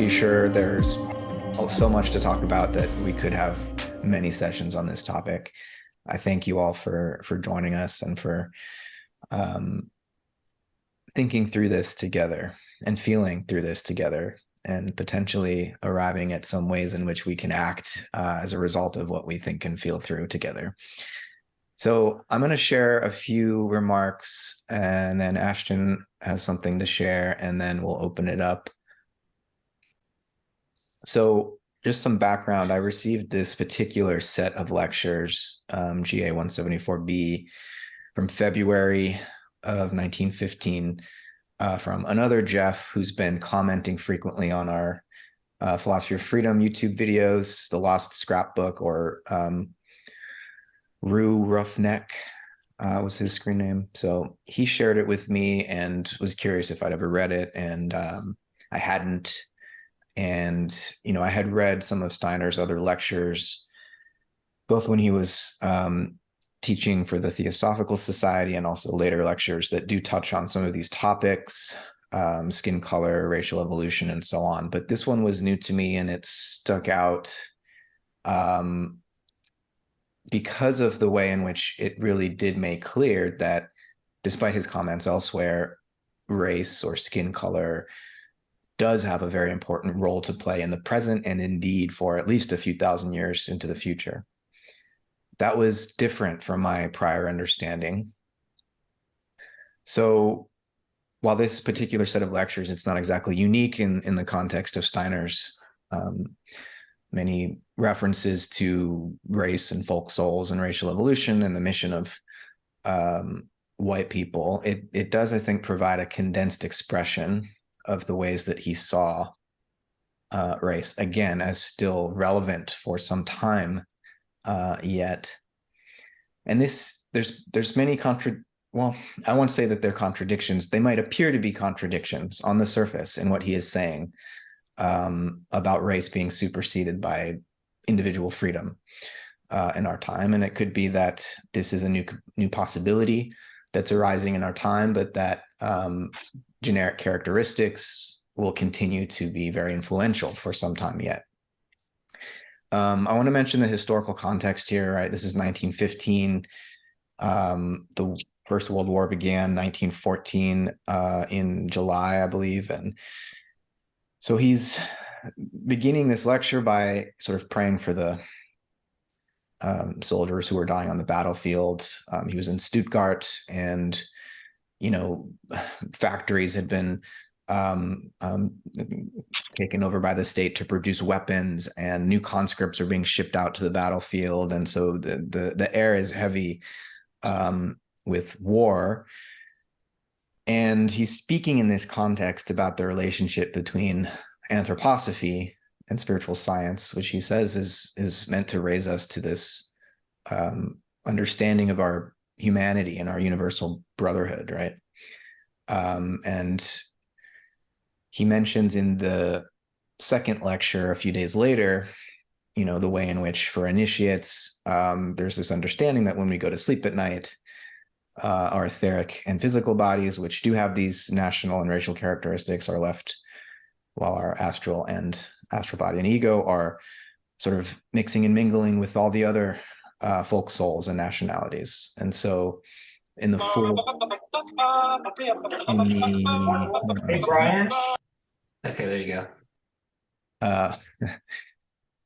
pretty sure there's so much to talk about that we could have many sessions on this topic. I thank you all for joining us and for thinking through this together and feeling through this together and potentially arriving at some ways in which we can act as a result of what we think and feel through together. So I'm going to share a few remarks, and then Ashton has something to share, and then we'll open it up. So just some background, I received this particular set of lectures, GA 174B, from February of 1915, from another Jeff who's been commenting frequently on our Philosophy of Freedom YouTube videos, The Lost Scrapbook, or Rue Roughneck was his screen name. So he shared it with me and was curious if I'd ever read it, and I hadn't. And, you know, I had read some of Steiner's other lectures, both when he was teaching for the Theosophical Society and also later lectures that do touch on some of these topics, skin color, racial evolution, and so on. But this one was new to me, and it stuck out because of the way in which it really did make clear that despite his comments elsewhere, race or skin color does have a very important role to play in the present, and indeed for at least a few thousand years into the future. That was different from my prior understanding. So while this particular set of lectures, it's not exactly unique in the context of Steiner's many references to race and folk souls and racial evolution and the mission of white people, it does, I think, provide a condensed expression of the ways that he saw race, again, as still relevant for some time yet. And there's many well, I won't say that they're contradictions. They might appear to be contradictions on the surface in what he is saying about race being superseded by individual freedom in our time. And it could be that this is a new possibility that's arising in our time, but that generic characteristics will continue to be very influential for some time yet. I want to mention the historical context here, right? This is 1915. The First World War began 1914 in July, I believe. And so he's beginning this lecture by sort of praying for the soldiers who were dying on the battlefield. He was in Stuttgart, and you know, factories had been taken over by the state to produce weapons, and new conscripts are being shipped out to the battlefield. And so the air is heavy with war. And he's speaking in this context about the relationship between anthroposophy and spiritual science, which he says is meant to raise us to this understanding of our humanity and our universal brotherhood, right? And he mentions in the second lecture a few days later, you know, the way in which for initiates, there's this understanding that when we go to sleep at night, our etheric and physical bodies, which do have these national and racial characteristics, are left, while our astral body and ego are sort of mixing and mingling with all the other folk souls and nationalities. And so in the full Hey, Brian. Okay, there you go.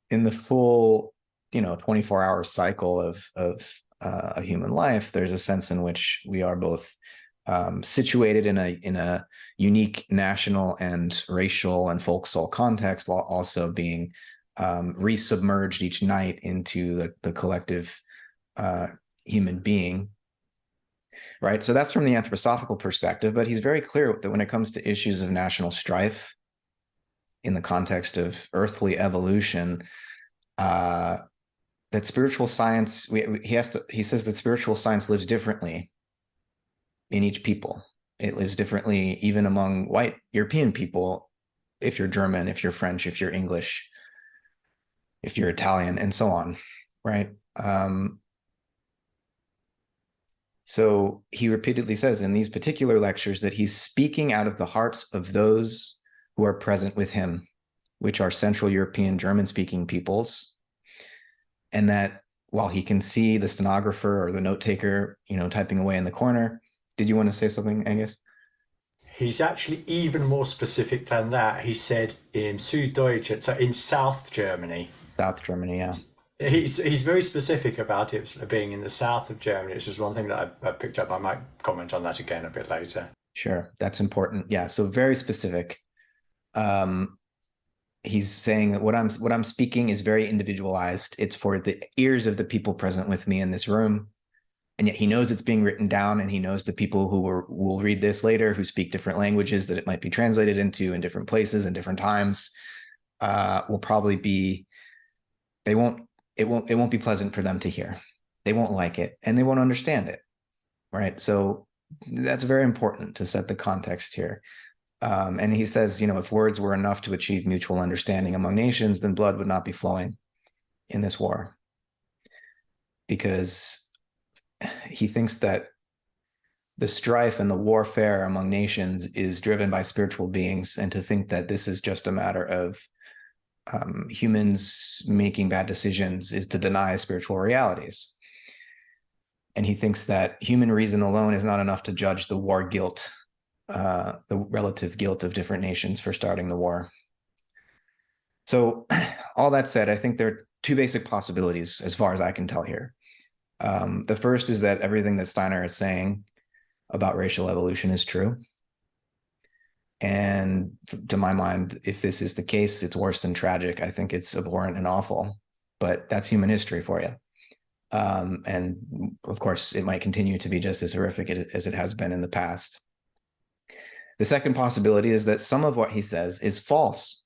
In the full, you know, 24-hour cycle of a human life, there's a sense in which we are both situated in a unique national and racial and folk soul context, while also being resubmerged each night into the collective human being, right? So that's from the anthroposophical perspective, but he's very clear that when it comes to issues of national strife in the context of earthly evolution, that spiritual science, he says that spiritual science lives differently in each people. It lives differently even among white European people, if you're German, if you're French, if you're English, if you're Italian, and so on, right? So he repeatedly says in these particular lectures that he's speaking out of the hearts of those who are present with him, which are Central European German-speaking peoples, and that while he can see the stenographer or the note taker, typing away in the corner. Did you want to say something, Angus? He's actually even more specific than that. He said in Süddeutsche, so in South Germany. South Germany, yeah. He's very specific about it being in the south of Germany, which is one thing that I picked up. I might comment on that again a bit later. Sure, that's important. Yeah, so very specific. He's saying that what I'm speaking is very individualized. It's for the ears of the people present with me in this room. And yet he knows it's being written down, and he knows the people who will read this later, who speak different languages that it might be translated into in different places and different times, will probably be, it won't be pleasant for them to hear. They won't like it, and they won't understand it, right? So that's very important to set the context here. And he says, if words were enough to achieve mutual understanding among nations, then blood would not be flowing in this war. Because he thinks that the strife and the warfare among nations is driven by spiritual beings, and to think that this is just a matter of humans making bad decisions is to deny spiritual realities. And he thinks that human reason alone is not enough to judge the war guilt, the relative guilt of different nations for starting the war. So all that said, I think there are two basic possibilities as far as I can tell here. The first is that everything that Steiner is saying about racial evolution is true. And to my mind, if this is the case, it's worse than tragic. I think it's abhorrent and awful, but that's human history for you. And of course, it might continue to be just as horrific as it has been in the past. The second possibility is that some of what he says is false,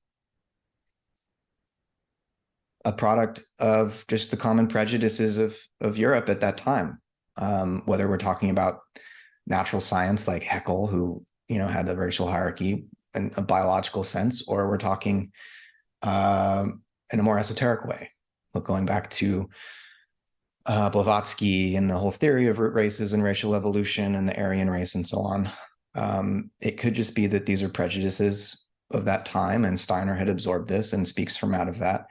a product of just the common prejudices of Europe at that time. Whether we're talking about natural science like Haeckel, who had a racial hierarchy in a biological sense, or we're talking in a more esoteric way, going back to Blavatsky and the whole theory of root races and racial evolution and the Aryan race and so on. It could just be that these are prejudices of that time, and Steiner had absorbed this and speaks from out of that.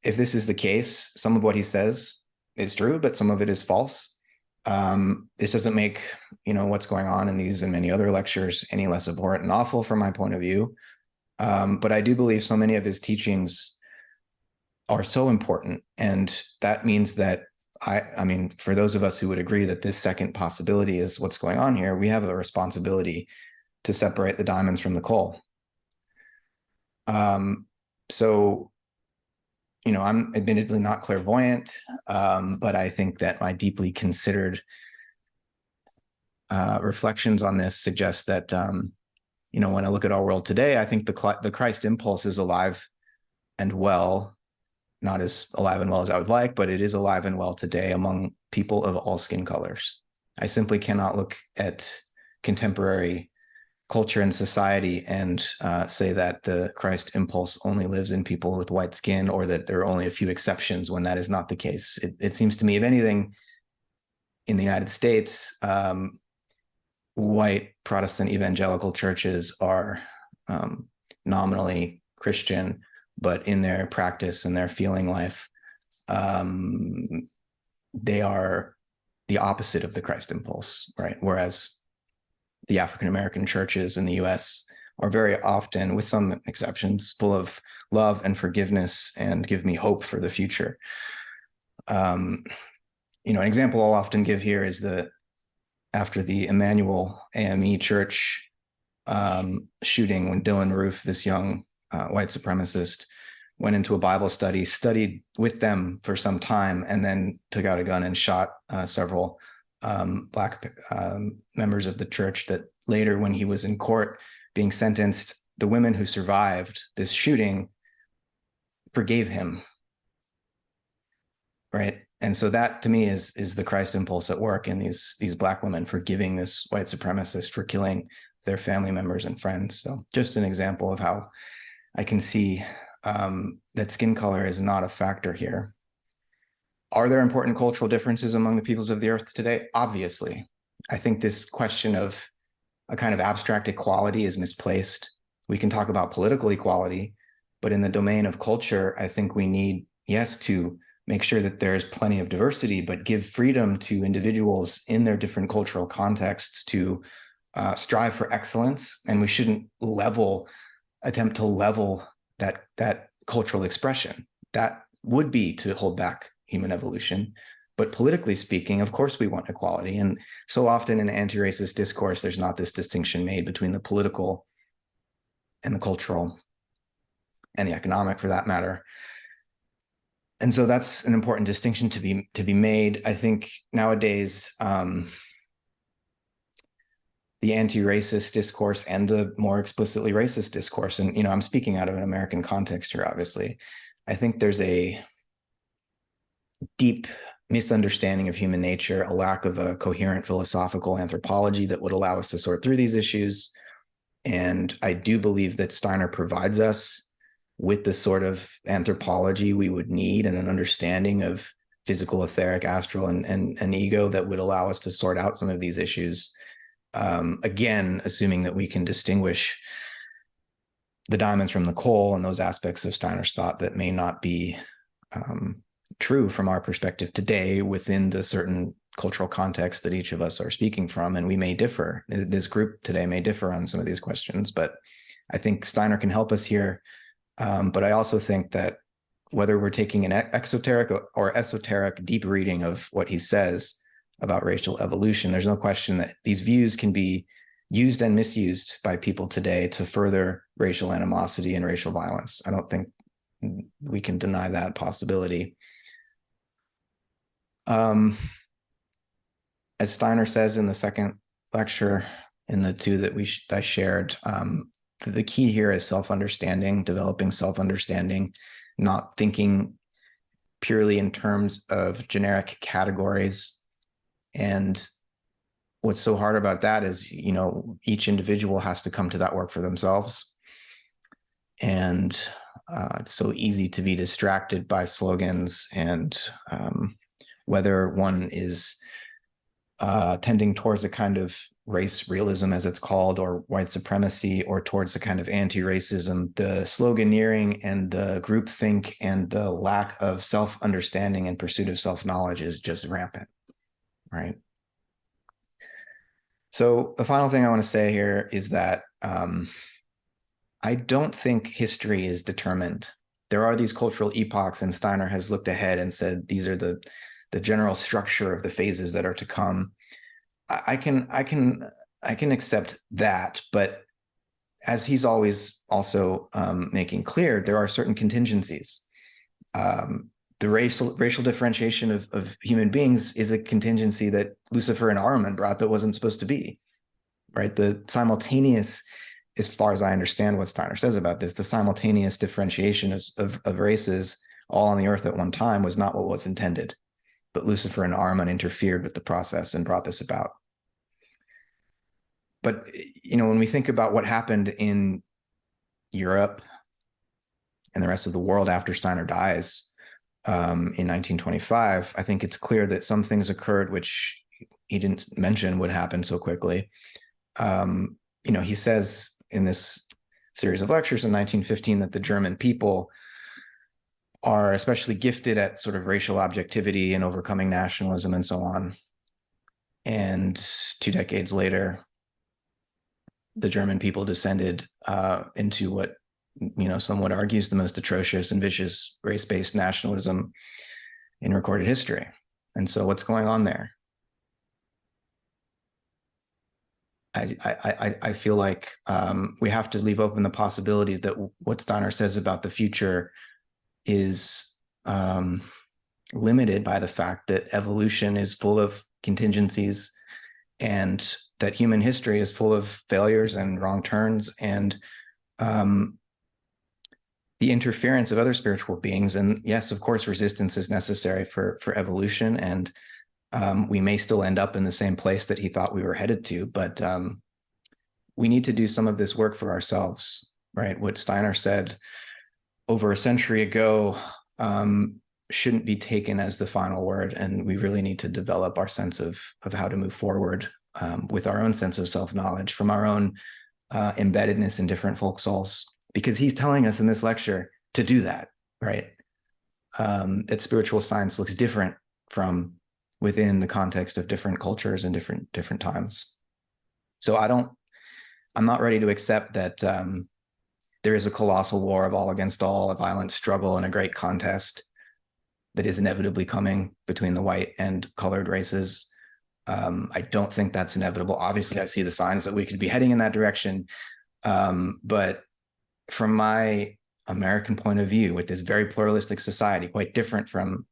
If this is the case, some of what he says is true, but some of it is false. This doesn't make, what's going on in these and many other lectures any less abhorrent and awful from my point of view. But I do believe so many of his teachings are so important. And that means that I mean, for those of us who would agree that this second possibility is what's going on here, we have a responsibility to separate the diamonds from the coal. So, I'm admittedly not clairvoyant, but I think that my deeply considered reflections on this suggest that, when I look at our world today, I think the Christ impulse is alive and well. Not as alive and well as I would like, but it is alive and well today among people of all skin colors. I simply cannot look at contemporary culture and society and say that the Christ impulse only lives in people with white skin, or that there are only a few exceptions when that is not the case. It seems to me, if anything, in the United States, white Protestant evangelical churches are nominally Christian, but in their practice and their feeling life, they are the opposite of the Christ impulse, right? Whereas the African-American churches in the US are very often, with some exceptions, full of love and forgiveness and give me hope for the future. An example I'll often give here is after the Emmanuel AME church shooting, when Dylan Roof, this young white supremacist, went into a Bible study, studied with them for some time, and then took out a gun and shot several Black members of the church, that later, when he was in court being sentenced, the women who survived this shooting forgave him, right? And so that, to me, is the Christ impulse at work in these Black women forgiving this white supremacist for killing their family members and friends. So just an example of how I can see that skin color is not a factor here. Are there important cultural differences among the peoples of the earth today? Obviously. I think this question of a kind of abstract equality is misplaced. We can talk about political equality, But in the domain of culture, I think we need, yes, to make sure that there is plenty of diversity, but give freedom to individuals in their different cultural contexts to strive for excellence. And we shouldn't attempt to level that cultural expression. That would be to hold back human evolution. But politically speaking, of course, we want equality. And so often in anti-racist discourse, there's not this distinction made between the political and the cultural and the economic, for that matter. And so that's an important distinction to be made. I think nowadays, the anti-racist discourse and the more explicitly racist discourse, and I'm speaking out of an American context here, obviously, I think there's a deep misunderstanding of human nature, a lack of a coherent philosophical anthropology that would allow us to sort through these issues. And I do believe that Steiner provides us with the sort of anthropology we would need and an understanding of physical, etheric, astral, and ego that would allow us to sort out some of these issues. Again, assuming that we can distinguish the diamonds from the coal and those aspects of Steiner's thought that may not be true from our perspective today within the certain cultural context that each of us are speaking from. And we may differ. This group today may differ on some of these questions, but I think Steiner can help us here. But I also think that whether we're taking an exoteric or esoteric deep reading of what he says about racial evolution, there's no question that these views can be used and misused by people today to further racial animosity and racial violence. I don't think we can deny that possibility. As Steiner says in the second lecture, in the two that I shared, the key here is self-understanding, developing self-understanding, not thinking purely in terms of generic categories. And what's so hard about that is, each individual has to come to that work for themselves. And it's so easy to be distracted by slogans and whether one is tending towards a kind of race realism, as it's called, or white supremacy, or towards a kind of anti-racism. The sloganeering and the groupthink and the lack of self-understanding and pursuit of self-knowledge is just rampant, right? So the final thing I want to say here is that I don't think history is determined. There are these cultural epochs, and Steiner has looked ahead and said these are the general structure of the phases that are to come. I can accept that, but as he's always also making clear, there are certain contingencies. The racial differentiation of human beings is a contingency that Lucifer and Ahriman brought that wasn't supposed to be, right? The simultaneous, as far as I understand what Steiner says about this, the simultaneous differentiation of races all on the earth at one time was not what was intended. But Lucifer and Ahriman interfered with the process and brought this about. But, when we think about what happened in Europe and the rest of the world after Steiner dies in 1925, I think it's clear that some things occurred which he didn't mention would happen so quickly. He says in this series of lectures in 1915 that the German people are especially gifted at sort of racial objectivity and overcoming nationalism and so on. And 2 decades later, the German people descended into what, some would argue is the most atrocious and vicious race-based nationalism in recorded history. And so what's going on there? I feel like we have to leave open the possibility that what Steiner says about the future is limited by the fact that evolution is full of contingencies and that human history is full of failures and wrong turns and the interference of other spiritual beings. And yes, of course, resistance is necessary for evolution. And we may still end up in the same place that he thought we were headed to, but we need to do some of this work for ourselves, right? What Steiner said over a century ago shouldn't be taken as the final word. And we really need to develop our sense of how to move forward with our own sense of self-knowledge from our own embeddedness in different folk souls. because he's telling us in this lecture to do that, right? That spiritual science looks different from within the context of different cultures and different times. So I'm not ready to accept that there is a colossal war of all against all, a violent struggle and a great contest that is inevitably coming between the white and colored races. I don't think that's inevitable. Obviously, I see the signs that we could be heading in that direction. But from my American point of view, with this very pluralistic society, quite different from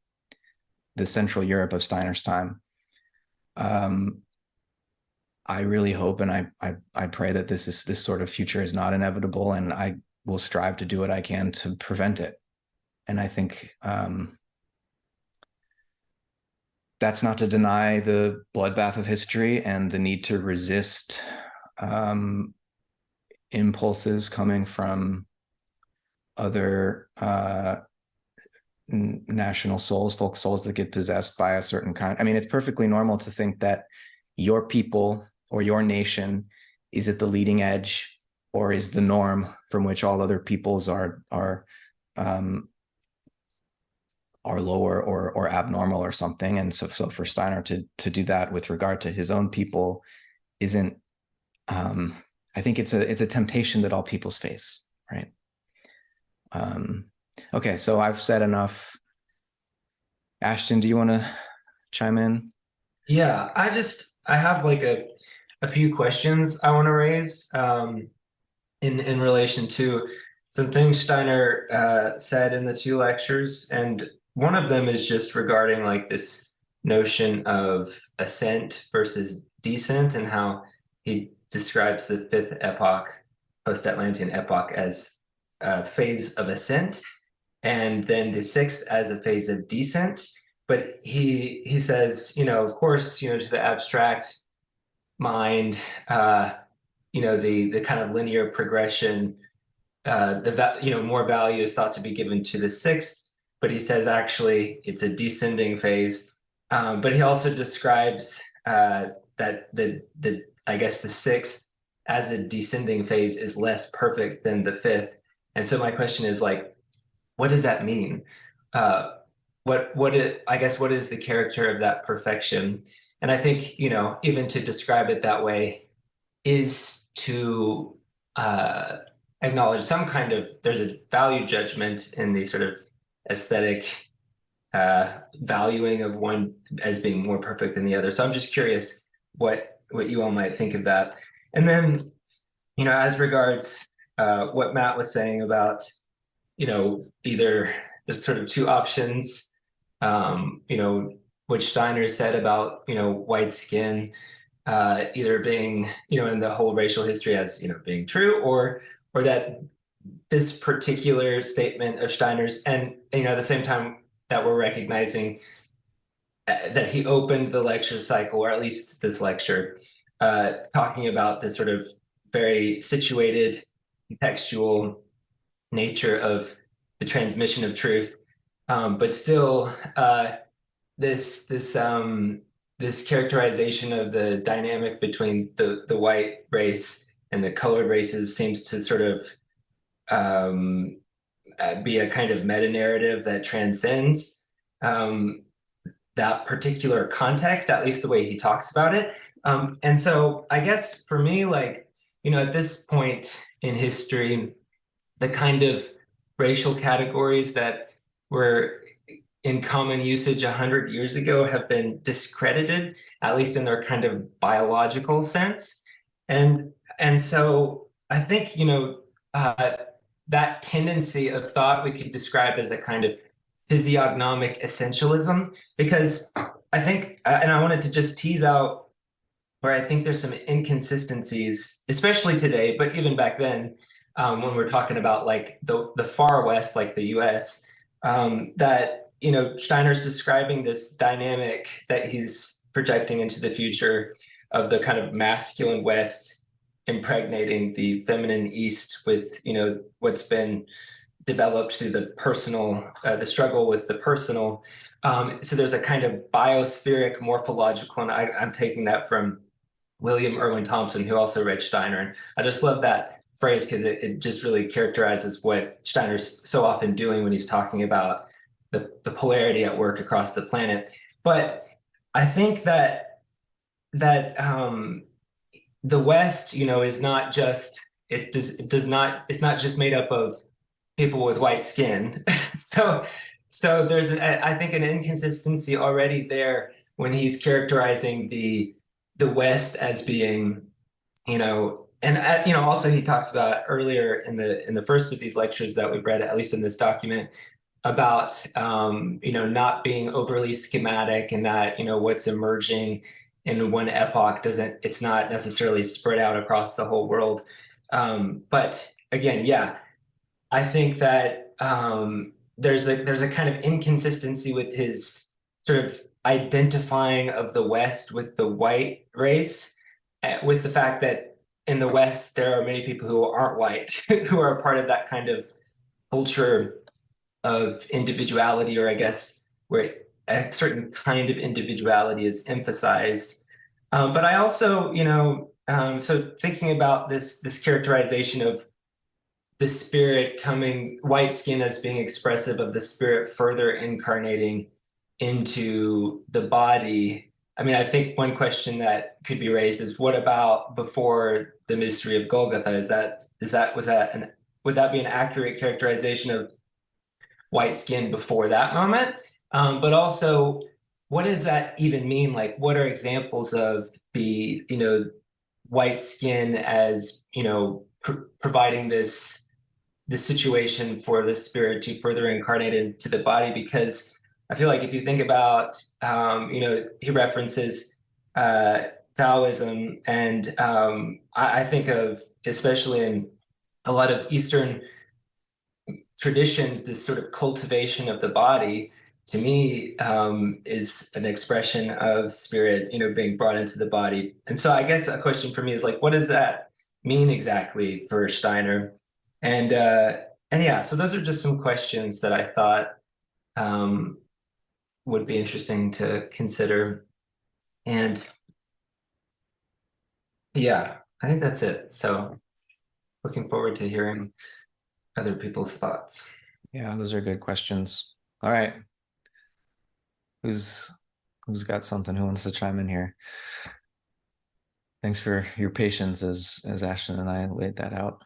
the Central Europe of Steiner's time, I really hope and I pray that this sort of future is not inevitable, and I will strive to do what I can to prevent it. And I think that's not to deny the bloodbath of history and the need to resist impulses coming from other national souls, folk souls that get possessed by a certain kind. I mean, it's perfectly normal to think that your people or your nation is at the leading edge or is the norm from which all other peoples are lower or abnormal or something. And so for Steiner to do that with regard to his own people isn't, I think it's a temptation that all peoples face, right? Okay, so I've said enough. Ashton, do you want to chime in? Yeah, I have like a few questions I want to raise in relation to some things Steiner said in the two lectures, and one of them is just regarding like this notion of ascent versus descent and how he describes the fifth epoch, post-Atlantean epoch, as a phase of ascent, and then the sixth as a phase of descent. But he says, of course, to the abstract mind, the kind of linear progression, more value is thought to be given to the sixth, but he says actually it's a descending phase. But he also describes that I guess the sixth as a descending phase is less perfect than the fifth. And so my question is like, what does that mean? What is the character of that perfection? And I think, even to describe it that way is to acknowledge some kind of, there's a value judgment in the sort of aesthetic valuing of one as being more perfect than the other. So I'm just curious what you all might think of that. And then, as regards what Matt was saying about, either there's sort of two options, which Steiner said about, white skin, either being, in the whole racial history as, being true, or that this particular statement of Steiner's, and, at the same time that we're recognizing that he opened the lecture cycle, or at least this lecture, talking about the sort of very situated, contextual nature of the transmission of truth, but still this characterization of the dynamic between the white race and the colored races seems to sort of be a kind of meta-narrative that transcends that particular context, at least the way he talks about it. And so I guess for me, like, at this point in history, the kind of racial categories that were in common usage 100 years ago have been discredited, at least in their kind of biological sense. And so I think, that tendency of thought we could describe as a kind of physiognomic essentialism, because I think, and I wanted to just tease out where I think there's some inconsistencies, especially today, but even back then, when we're talking about like the far West, like the US, that, Steiner's describing this dynamic that he's projecting into the future of the kind of masculine West impregnating the feminine East with, what's been developed through the personal, the struggle with the personal. So there's a kind of biospheric morphological, and I'm taking that from William Irwin Thompson, who also read Steiner. And I just love that phrase because it just really characterizes what Steiner's so often doing when he's talking about the polarity at work across the planet. But I think that the West, is not just it's not just made up of people with white skin. so there's I think an inconsistency already there when he's characterizing the West as being, and also he talks about earlier in the first of these lectures that we've read, at least in this document, about not being overly schematic, and that what's emerging in one epoch it's not necessarily spread out across the whole world. But again, yeah, I think that there's a kind of inconsistency with his sort of identifying of the West with the white race, with the fact that in the West there are many people who aren't white who are a part of that kind of culture of individuality, or I guess where a certain kind of individuality is emphasized. But I also, so thinking about this characterization of the spirit white skin as being expressive of the spirit further incarnating into the body. I mean, I think one question that could be raised is, what about before the mystery of Golgotha? Would that be an accurate characterization of white skin before that moment? But also, what does that even mean? Like, what are examples of the white skin as providing this situation for the spirit to further incarnate into the body? Because I feel like if you think about, he references Taoism, and I think of, especially in a lot of Eastern traditions, this sort of cultivation of the body, to me, is an expression of spirit, being brought into the body. And so I guess a question for me is like, what does that mean exactly for Steiner? And yeah, so those are just some questions that I thought would be interesting to consider. And yeah, I think that's it. So looking forward to hearing other people's thoughts. Yeah, those are good questions. All right. Who's got something? Who wants to chime in here? Thanks for your patience as Ashton and I laid that out.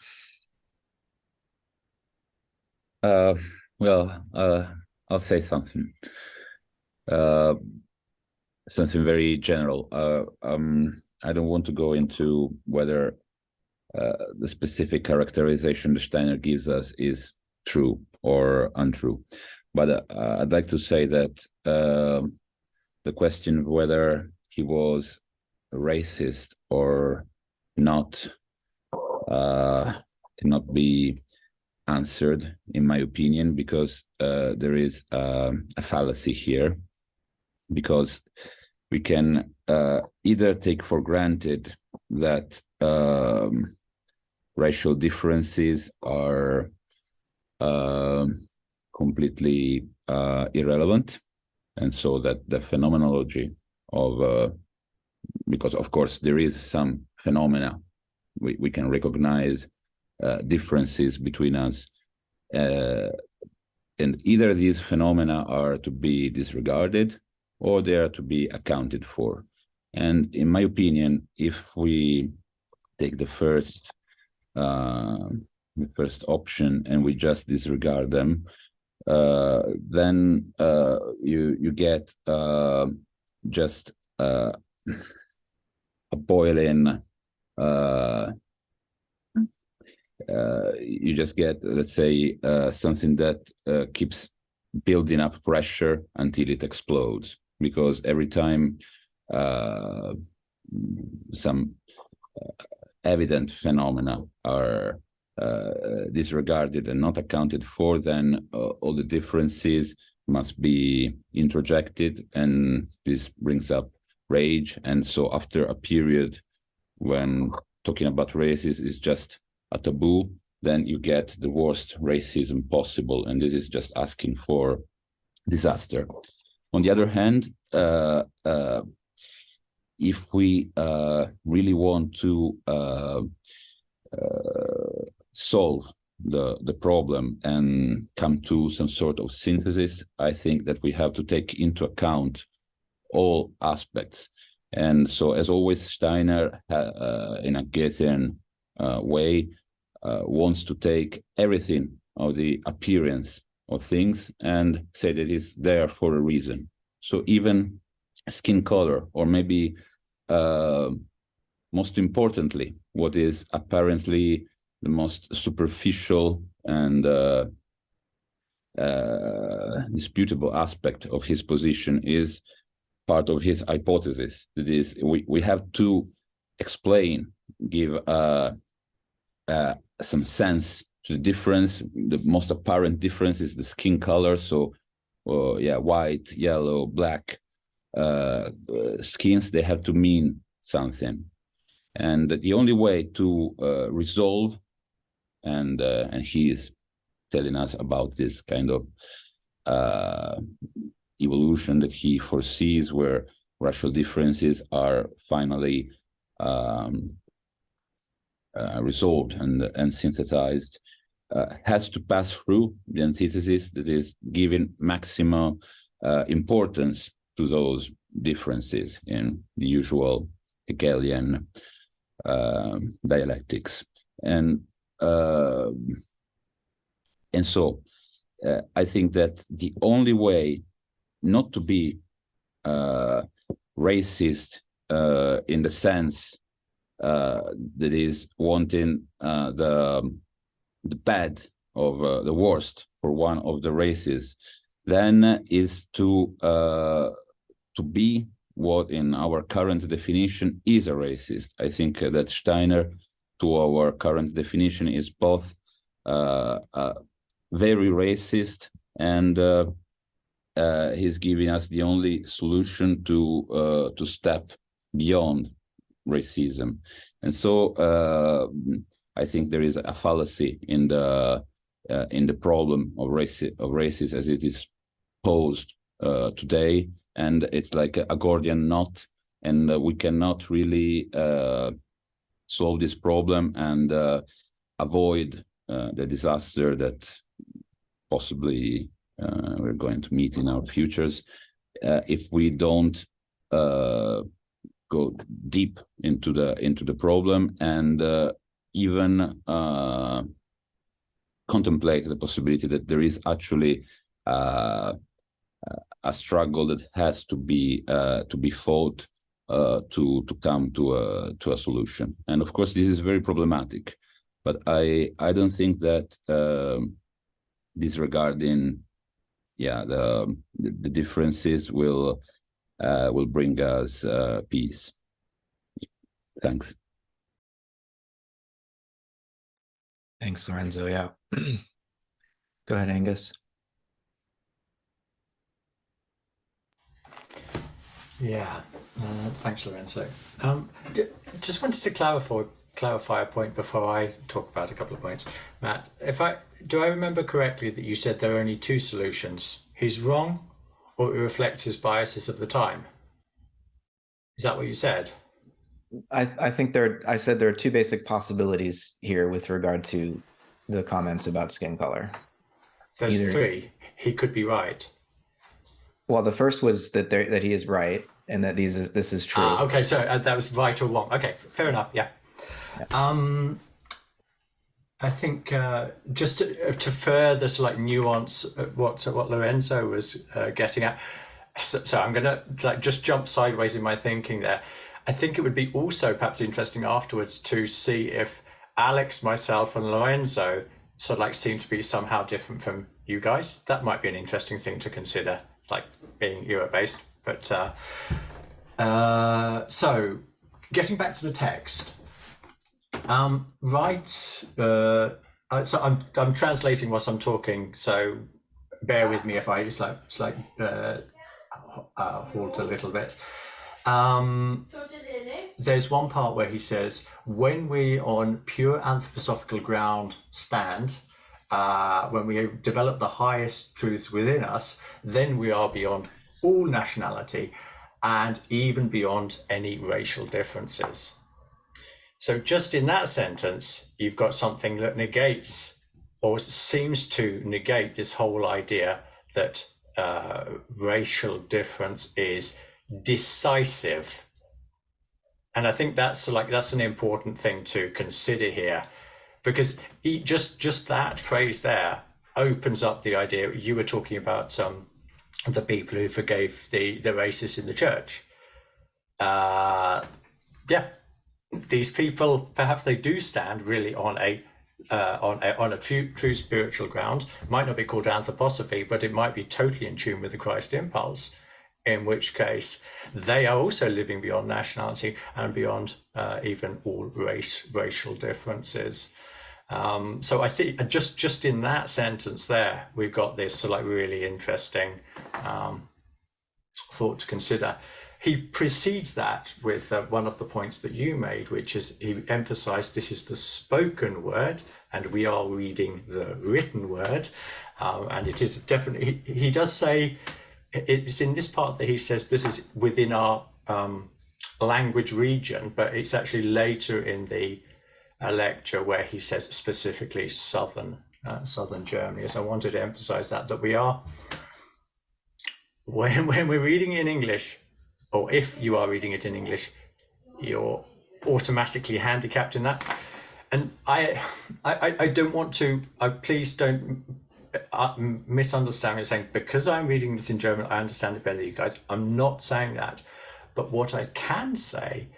Well, I'll say something. Something very general. I don't want to go into whether the specific characterization that Steiner gives us is true or untrue, but I'd like to say that the question of whether he was racist or not cannot be answered, in my opinion, because there is a fallacy here, because we can either take for granted that racial differences are completely irrelevant, and so that the phenomenology of because of course there is some phenomena we can recognize differences between us, and either these phenomena are to be disregarded or they are to be accounted for. And in my opinion, if we take the first option and we just disregard them, then you get just a boiling. You just get, let's say, something that keeps building up pressure until it explodes, because every time some evident phenomena are disregarded and not accounted for, then all the differences must be introjected, and this brings up rage. And so after a period when talking about races is just a taboo, then you get the worst racism possible, and this is just asking for disaster. On the other hand, if we really want to solve the problem and come to some sort of synthesis, I think that we have to take into account all aspects. And so, as always, Steiner, in a Goethean way, wants to take everything of the appearance of things and say that it's there for a reason. So even skin color, or maybe most importantly, what is apparently the most superficial and disputable aspect of his position, is part of his hypothesis. That is, we have to explain, give some sense to the difference. The most apparent difference is the skin color. So, white, yellow, black skins, they have to mean something. And the only way to resolve, and he is telling us about this kind of evolution that he foresees, where racial differences are finally resolved and synthesized, has to pass through the antithesis, that is giving maximum importance to those differences in the usual Hegelian dialectics. And so I think that the only way not to be racist in the sense that is wanting the bad of the worst for one of the races, then is to be what in our current definition is a racist. I think that Steiner, to our current definition, is both very racist, and he's giving us the only solution to step beyond racism. And so I think there is a fallacy in the problem of races as it is posed today, and it's like a Gordian knot, and we cannot really solve this problem and avoid the disaster that possibly we're going to meet in our futures if we don't go deep into the problem and even contemplate the possibility that there is actually a struggle that has to be fought to come to a solution. And of course, this is very problematic. But I don't think that disregarding the differences will bring us peace. Thanks. Thanks, Lorenzo. Yeah. Go ahead, Angus. Yeah, thanks, Lorenzo. Just wanted to clarify a point before I talk about a couple of points. Matt, do I remember correctly that you said there are only two solutions? He's wrong, or it reflects his biases of the time? Is that what you said? I think I said there are two basic possibilities here with regard to the comments about skin color. There's three. He could be right. Well, the first was that he is right and that this is true. Okay, so that was right or wrong. Okay, fair enough. Yeah. I think just to further nuance what Lorenzo was getting at. So I'm going to just jump sideways in my thinking there. I think it would be also perhaps interesting afterwards to see if Alex, myself, and Lorenzo seem to be somehow different from you guys. That might be an interesting thing to consider, being Europe-based. But so getting back to the text, so I'm translating whilst I'm talking. So bear with me if I just halt a little bit. There's one part where he says, when we on pure anthroposophical ground stand, when we develop the highest truths within us, then we are beyond all nationality and even beyond any racial differences. So just in that sentence, you've got something that negates or seems to negate this whole idea that racial difference is decisive. And I think that's an important thing to consider here, because just that phrase there opens up the idea. You were talking about the people who forgave the racists in the church. These people, perhaps they do stand really on a true spiritual ground. It might not be called anthroposophy, but it might be totally in tune with the Christ impulse, in which case they are also living beyond nationality and beyond even all racial differences. So I think just in that sentence there, we've got this really interesting thought to consider. He precedes that with one of the points that you made, which is he emphasized this is the spoken word and we are reading the written word. And it is definitely, he does say, it's in this part that he says this is within our language region, but it's actually later in the lecture where he says specifically southern Germany. So I wanted to emphasize that we are, when we're reading in English, or if you are reading it in English, you're automatically handicapped in that. And I don't want to, please don't misunderstand me saying, because I'm reading this in German, I understand it better than you guys. I'm not saying that. But what I can say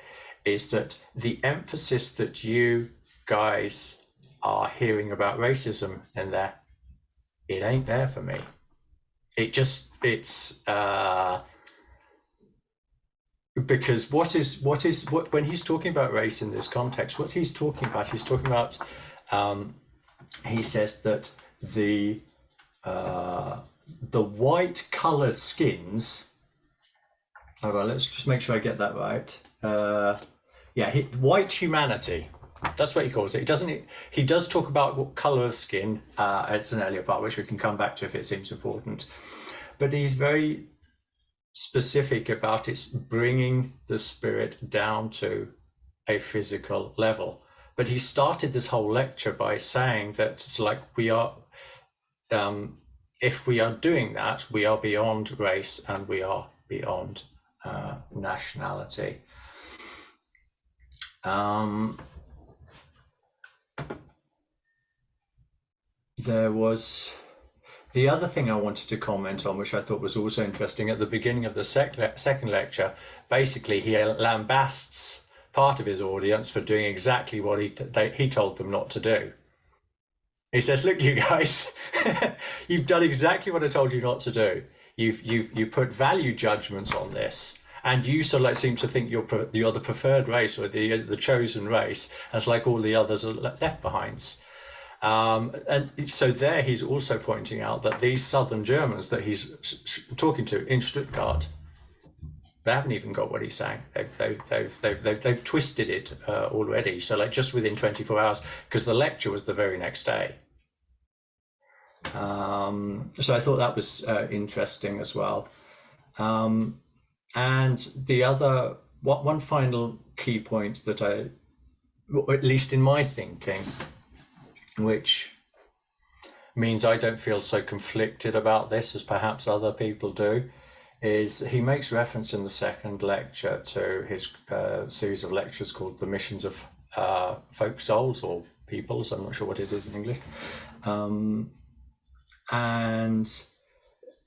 is that the emphasis that you guys are hearing about racism in there, it ain't there for me. It's because when he's talking about race in this context, what he's talking about, he says that the white colored skins, let's just make sure I get that right. White humanity, that's what he calls it. He does talk about what color of skin at an earlier part, which we can come back to if it seems important, but he's very specific about it's bringing the spirit down to a physical level. But he started this whole lecture by saying that it's like we are, if we are doing that, we are beyond race and we are beyond nationality. There was the other thing I wanted to comment on, which I thought was also interesting. At the beginning of the second lecture, basically he lambasts part of his audience for doing exactly what he told them not to do. He says, "Look, you guys, you've done exactly what I told you not to do. You've put value judgments on this, and you seem to think you're the preferred race or the chosen race, as like all the others are left behinds." And so there he's also pointing out that these southern Germans that he's talking to in Stuttgart, they haven't even got what he's saying. They've twisted it already. So just within 24 hours, because the lecture was the very next day. So I thought that was interesting as well. And the other, one final key point that at least in my thinking, which means I don't feel so conflicted about this as perhaps other people do, is he makes reference in the second lecture to his series of lectures called The Missions of Folk Souls or Peoples, I'm not sure what it is in English. And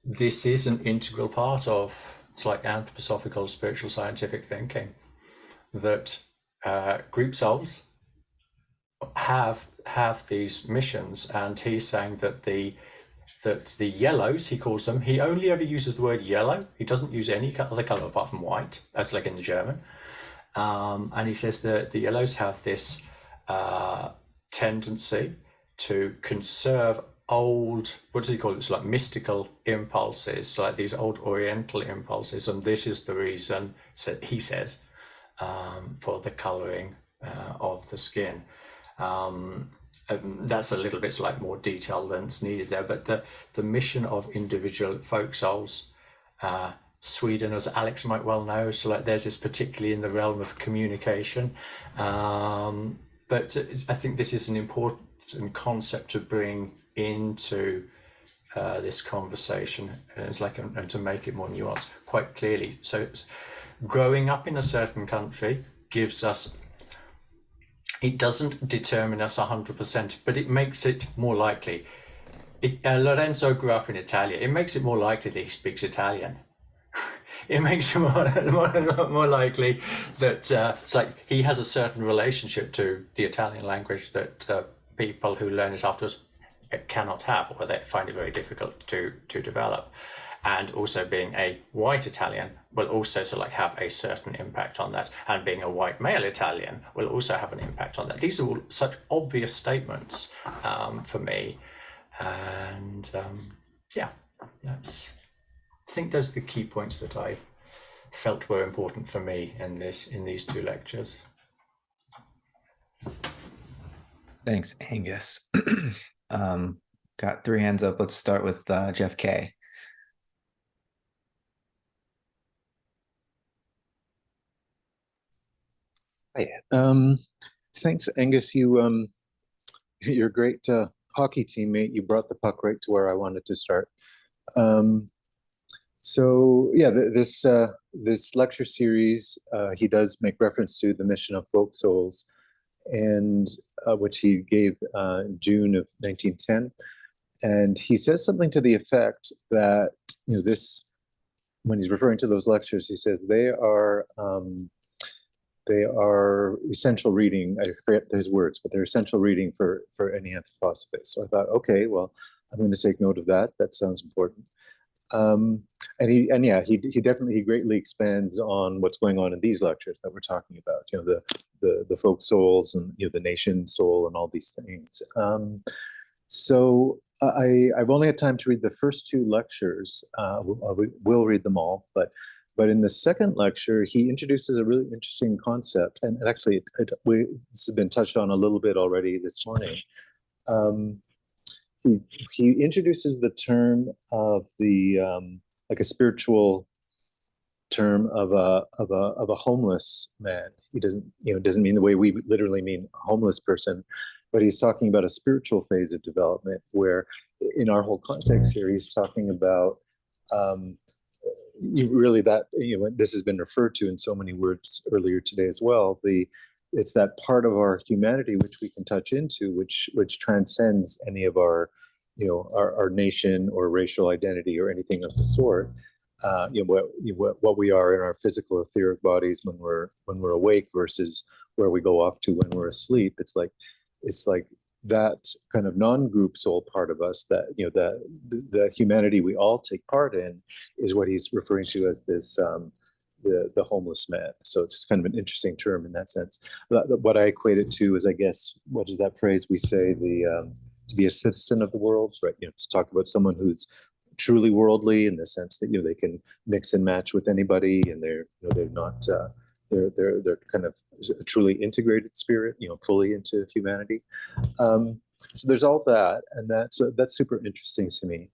this is an integral part of, it's like anthroposophical spiritual scientific thinking, that group souls have these missions, and he's saying that the yellows, he calls them, he only ever uses the word yellow. He doesn't use any other color apart from white, as like in the German. And he says that the yellows have this tendency to conserve old, what does he call it? It's like mystical impulses, like these old Oriental impulses, and this is the reason, he says, for the coloring of the skin. That's a little bit like more detail than's needed there, but the mission of individual folk souls Sweden, as Alex might well know. So like theirs is particularly in the realm of communication. But I think this is an important concept to bring into this conversation, and it's like, and to make it more nuanced quite clearly. So growing up in a certain country gives us, it doesn't determine us 100%, but it makes it more likely. Lorenzo grew up in Italia. It makes it more likely that he speaks Italian. It makes it more likely that it's like he has a certain relationship to the Italian language that people who learn it afterwards cannot have, or they find it very difficult to develop. And also being a white Italian will also sort of like have a certain impact on that. And being a white male Italian will also have an impact on that. These are all such obvious statements for me. And yeah, I think those are the key points that I felt were important for me in these two lectures. Thanks, Angus. Got 3 hands up. Let's start with Jeff K. Hi. Thanks, Angus. You're a great hockey teammate. You brought the puck right to where I wanted to start. So yeah, this lecture series, he does make reference to the mission of folk souls, and which he gave in June of 1910. And he says something to the effect that, this, when he's referring to those lectures, he says they are essential reading. I forget his words, but they're essential reading for any anthroposophist. So I thought, okay, well, I'm going to take note of that. That sounds important. And he definitely greatly expands on what's going on in these lectures that we're talking about. The folk souls and the nation soul and all these things. So I've only had time to read the first 2 lectures. We'll read them all, but in the second lecture, he introduces a really interesting concept, and actually, this has been touched on a little bit already this morning. He introduces the term of the like a spiritual term of a homeless man. He doesn't mean the way we literally mean a homeless person, but he's talking about a spiritual phase of development where, in our whole context here, he's talking about really that this has been referred to in so many words earlier today as well. It's that part of our humanity which we can touch into, which transcends any of our our nation or racial identity or anything of the sort. What we are in our physical etheric bodies when we're awake versus where we go off to when we're asleep. It's like that kind of non-group soul part of us that the humanity we all take part in is what he's referring to as this the homeless man. So it's kind of an interesting term in that sense. What I equate it to is, I guess, what is that phrase we say, to be a citizen of the world, right? To talk about someone who's truly worldly in the sense that they can mix and match with anybody, and they're not they're kind of a truly integrated spirit, fully into humanity. So there's all that, and that's super interesting to me.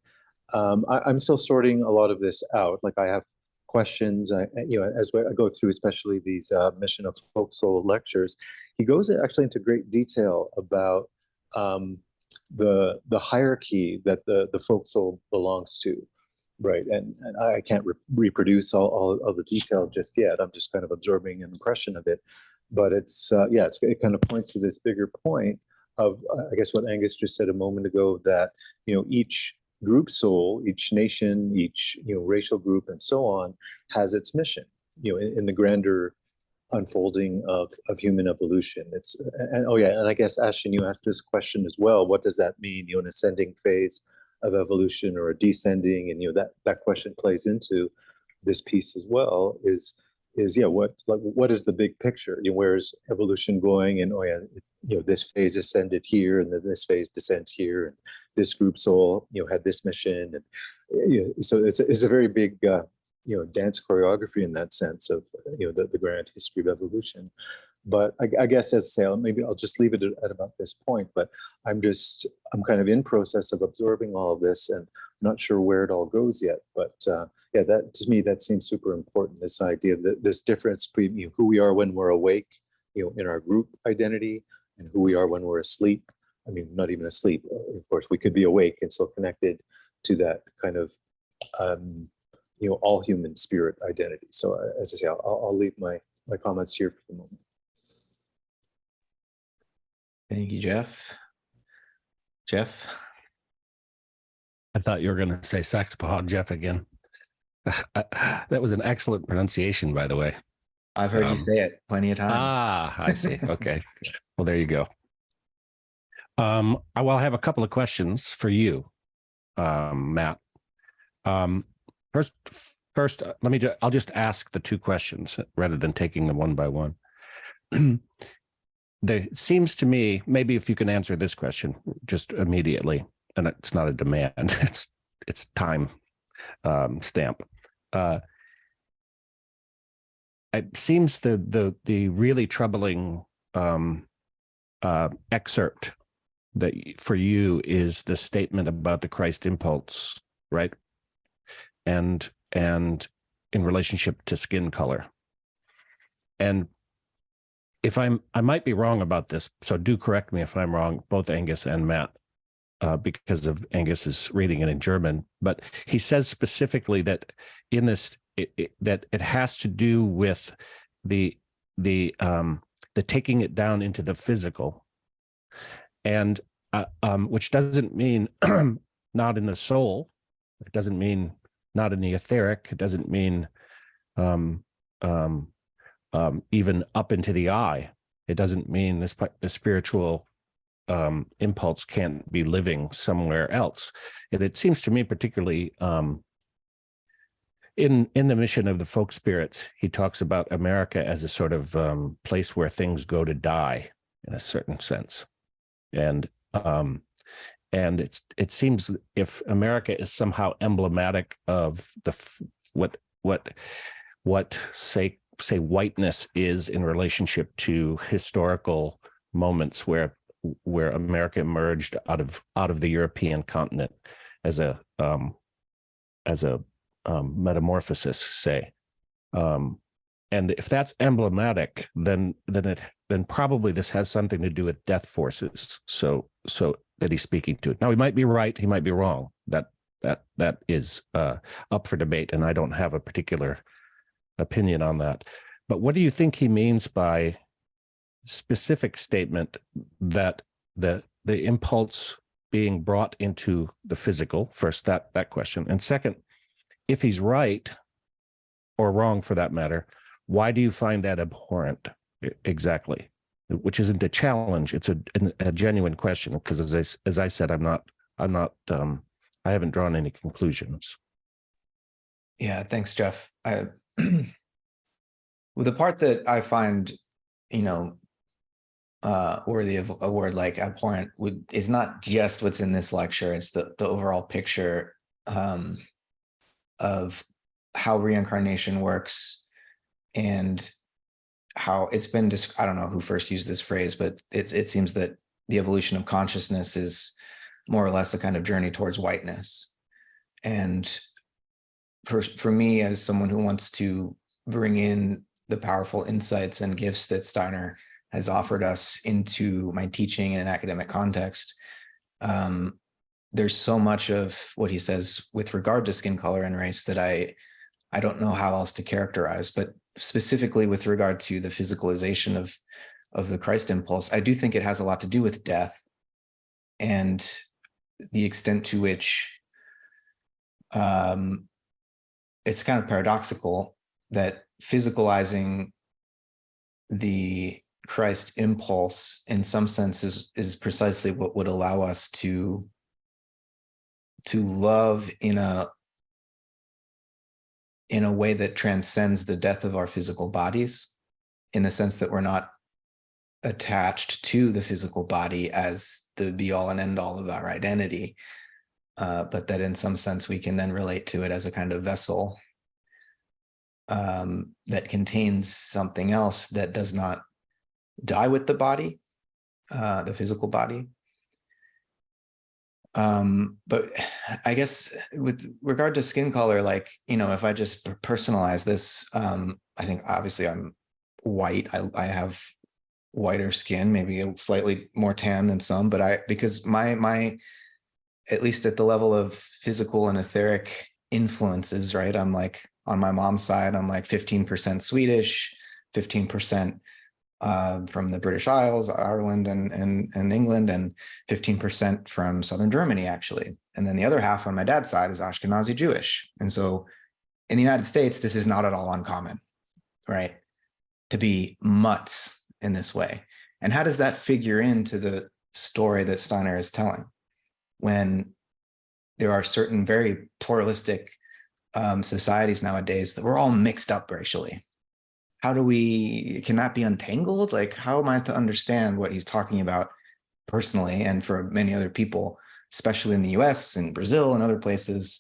I'm still sorting a lot of this out. Like, I have questions. As I go through, especially these Mission of Folk Soul lectures, he goes actually into great detail about the hierarchy that the folk soul belongs to, right? And I can't reproduce all of the detail just yet. I'm just kind of absorbing an impression of it, but it kind of points to this bigger point of, I guess, what Angus just said a moment ago, that each group soul, each nation, each racial group, and so on, has its mission, in the grander unfolding of human evolution. And I guess, Ashton, you asked this question as well. What does that mean? An ascending phase of evolution or a descending, and that question plays into this piece as well. What is the big picture? Where's evolution going? And this phase ascended here, and then this phase descends here, and this group soul had this mission, and so it's a very big dance choreography in that sense of the grand history of evolution. But I guess, as I say, maybe I'll just leave it at about this point. But I'm kind of in process of absorbing all of this, and not sure where it all goes yet, but yeah, that to me, that seems super important. This idea that this difference between who we are when we're awake, in our group identity, and who we are when we're asleep. I mean, not even asleep. Of course, we could be awake and still connected to that kind of, all human spirit identity. So as I say, I'll leave my comments here for the moment. Thank you, Jeff. Jeff? I thought you were going to say Saxpahad Jeff again. That was an excellent pronunciation, by the way. I've heard you say it plenty of times. Ah, I see. Okay. Well, there you go. I have a couple of questions for you, Matt. First, I'll just ask the two questions rather than taking them one by one. There seems to me, maybe if you can answer this question just immediately, and it's not a demand, it's time stamp. It seems the really troubling excerpt that for you is the statement about the Christ impulse, right? And in relationship to skin color. And if I might be wrong about this, so do correct me if I'm wrong, both Angus and Matt, because of Angus's reading it in German. But he says specifically that in this, that it has to do with the taking it down into the physical, and which doesn't mean not in the soul. It doesn't mean not in the etheric. It doesn't mean even up into the eye. It doesn't mean the spiritual impulse can't be living somewhere else. And it seems to me, particularly in the mission of the folk spirits, he talks about America as a sort of place where things go to die in a certain sense. And it seems if America is somehow emblematic of what say whiteness is in relationship to historical moments where America emerged out of the European continent as a metamorphosis, say, and if that's emblematic, then probably this has something to do with death forces. So that he's speaking to it. Now, he might be right, he might be wrong. That is up for debate, and I don't have a particular opinion on that. But what do you think he means by specific statement that the impulse being brought into the physical? First, that question, and second, if he's right or wrong for that matter, why do you find that abhorrent exactly? Which isn't a challenge; it's a genuine question. Because as I said, I haven't drawn any conclusions. Yeah, thanks, Jeff. Well, the part that I find, worthy of a word like abhorrent is not just what's in this lecture; it's the overall picture of how reincarnation works and how it's been. I don't know who first used this phrase, but it seems that the evolution of consciousness is more or less a kind of journey towards whiteness. And for me, as someone who wants to bring in the powerful insights and gifts that Steiner has offered us into my teaching in an academic context, there's so much of what he says with regard to skin color and race that I don't know how else to characterize. But specifically with regard to the physicalization of the Christ impulse, I do think it has a lot to do with death and the extent to which it's kind of paradoxical that physicalizing the Christ impulse in some sense is precisely what would allow us to love in a way that transcends the death of our physical bodies, in the sense that we're not attached to the physical body as the be all and end all of our identity, but that in some sense we can then relate to it as a kind of vessel that contains something else that does not die with the body, the physical body. But I guess with regard to skin color, like, you know, if I just personalize this, I think obviously I'm white. I have whiter skin, maybe slightly more tan than some, but because my at least at the level of physical and etheric influences, right? I'm like, on my mom's side, I'm like 15% Swedish, 15% from the British Isles, Ireland, and England, and 15% from Southern Germany, actually. And then the other half on my dad's side is Ashkenazi Jewish. And so in the United States, this is not at all uncommon, right? To be mutts in this way. And how does that figure into the story that Steiner is telling? When there are certain very pluralistic societies nowadays that we're all mixed up racially. How can that be untangled? Like, how am I to understand what he's talking about personally, and for many other people, especially in the US and Brazil and other places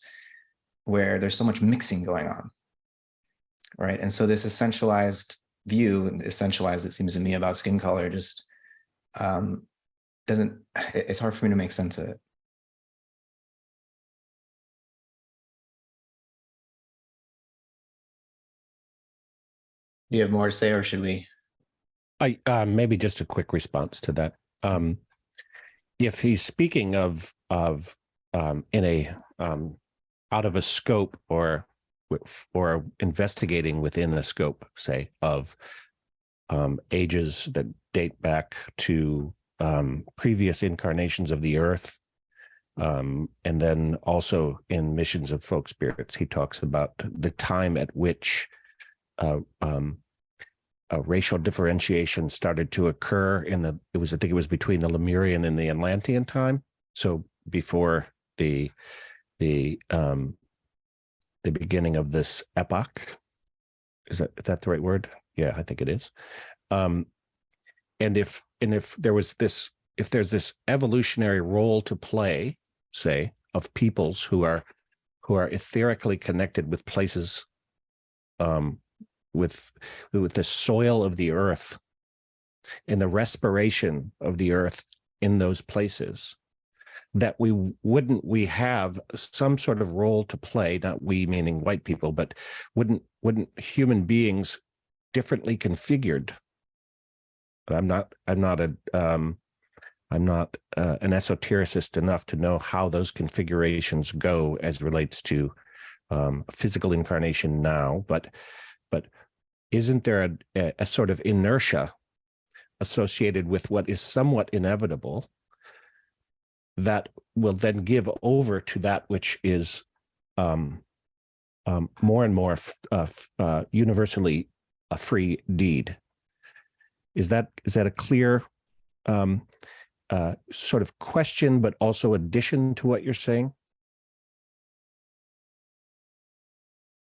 where there's so much mixing going on, right? And so this essentialized view, essentialized, it seems to me, about skin color just it's hard for me to make sense of it. Do you have more to say, or should we? Maybe just a quick response to that. If he's speaking of in a out of a scope, or investigating within a scope, say, of ages that date back to previous incarnations of the earth, and then also in Missions of Folk Spirits, he talks about the time at which racial differentiation started to occur I think it was between the Lemurian and the Atlantean time. So before the beginning of this epoch. Is that the right word? Yeah, I think it is. And if there's this evolutionary role to play, say, of peoples who are etherically connected with places, with the soil of the earth and the respiration of the earth in those places, that we have some sort of role to play, not we meaning white people, but wouldn't human beings differently configured? I'm not an esotericist enough to know how those configurations go as relates to physical incarnation now, but isn't there a sort of inertia associated with what is somewhat inevitable that will then give over to that which is more and more universally a free deed? Is that a clear sort of question, but also addition to what you're saying?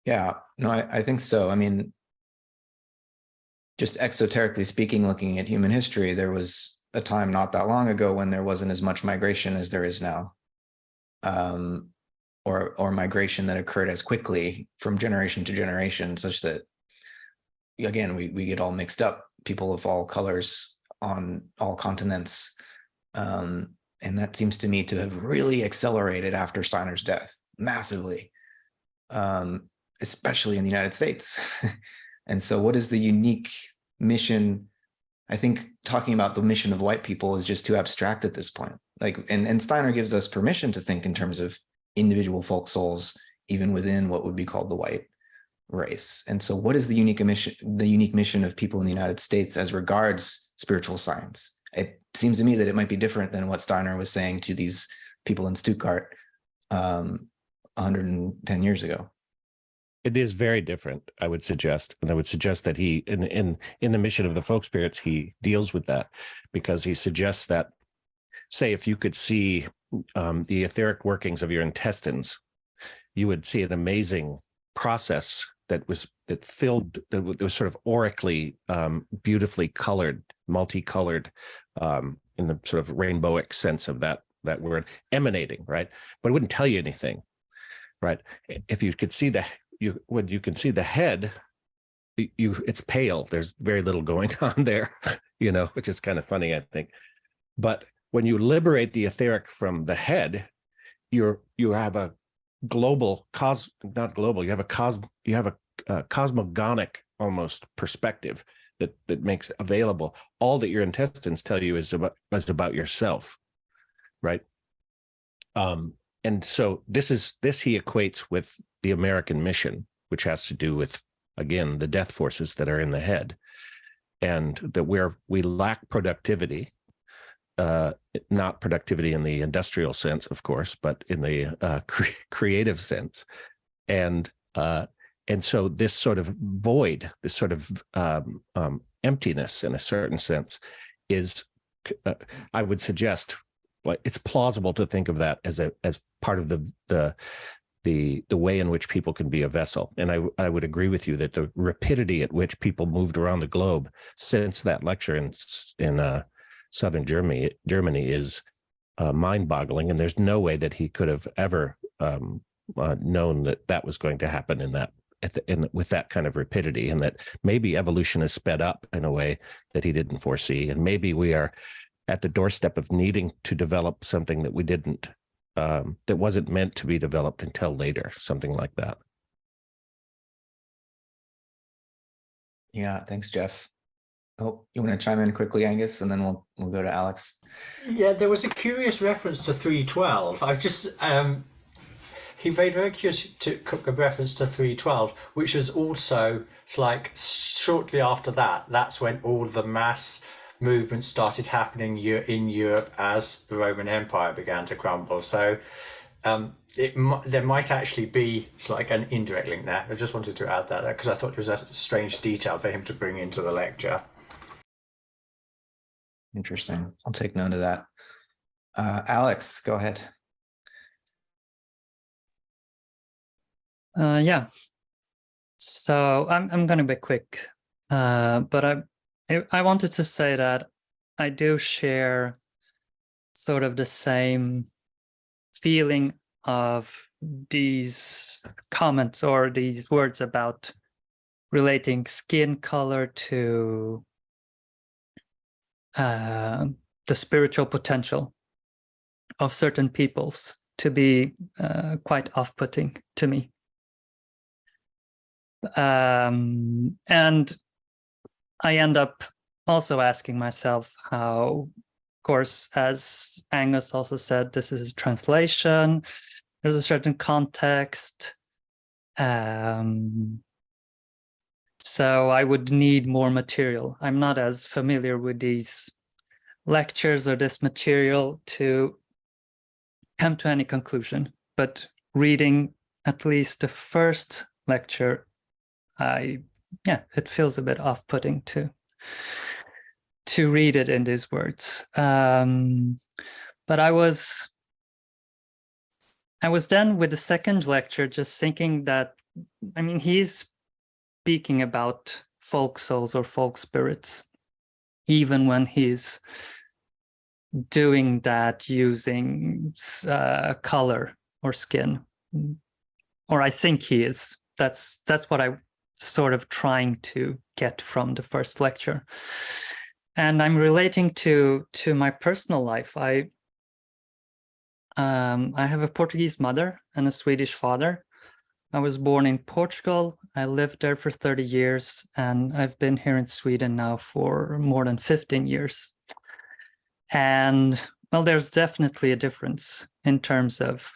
Yeah, no, I think so. I mean, just exoterically speaking, looking at human history, there was a time not that long ago when there wasn't as much migration as there is now, or migration that occurred as quickly from generation to generation, such that, again, we get all mixed up, people of all colors on all continents. And that seems to me to have really accelerated after Steiner's death, massively, especially in the United States. And so what is the unique mission? I think talking about the mission of white people is just too abstract at this point. Like, and Steiner gives us permission to think in terms of individual folk souls, even within what would be called the white race. And so what is the unique mission of people in the United States as regards spiritual science? It seems to me that it might be different than what Steiner was saying to these people in Stuttgart 110 years ago. It is very different, I would suggest. And I would suggest that he, in the Mission of the Folk Spirits, he deals with that, because he suggests that, say, if you could see the etheric workings of your intestines, you would see an amazing process that was sort of aurically, beautifully colored, multicolored, in the sort of rainbowic sense of that word, emanating, right? But it wouldn't tell you anything, right? If you could see when you can see the head, it's pale. There's very little going on there, which is kind of funny, I think. But when you liberate the etheric from the head, you have a global not global. You have a cosmogonic almost perspective that makes available all that your intestines tell you is about yourself, right? And so this he equates with the American mission, which has to do with, again, the death forces that are in the head, and that we lack productivity, not productivity in the industrial sense, of course, but in the creative sense, and so this sort of void, this sort of emptiness, in a certain sense, is, I would suggest, like, it's plausible to think of that as part of the way in which people can be a vessel. And I would agree with you that the rapidity at which people moved around the globe since that lecture in southern Germany is mind-boggling. And there's no way that he could have ever known that was going to happen with that kind of rapidity, and that maybe evolution is sped up in a way that he didn't foresee. And maybe we are at the doorstep of needing to develop something that we didn't, that wasn't meant to be developed until later, something like that. Yeah, thanks, Jeff. Oh, you want to chime in quickly, Angus, and then we'll go to Alex. Yeah, there was a curious reference to 312. I've just he made very curious to a reference to 312, which is also, it's like shortly after that, that's when all the mass movements started happening in Europe as the Roman Empire began to crumble. So there might actually be like an indirect link there. I just wanted to add that because I thought it was a strange detail for him to bring into the lecture. Interesting. I'll take note of that. Alex, go ahead. Yeah. So I'm going to be quick, but I wanted to say that I do share sort of the same feeling of these comments or these words about relating skin color to the spiritual potential of certain peoples to be quite off-putting to me. And I end up also asking myself how, of course, as Angus also said, this is a translation. There's a certain context. So I would need more material. I'm not as familiar with these lectures or this material to come to any conclusion. But reading at least the first lecture, it feels a bit off-putting to read it in these words. But I was then with the second lecture just thinking that, I mean, he's speaking about folk souls or folk spirits, even when he's doing that using color or skin, or I think he is. That's what I sort of trying to get from the first lecture. And I'm relating to my personal life. I have a Portuguese mother and a Swedish father. I was born in Portugal. I lived there for 30 years, and I've been here in Sweden now for more than 15 years. And well, there's definitely a difference in terms of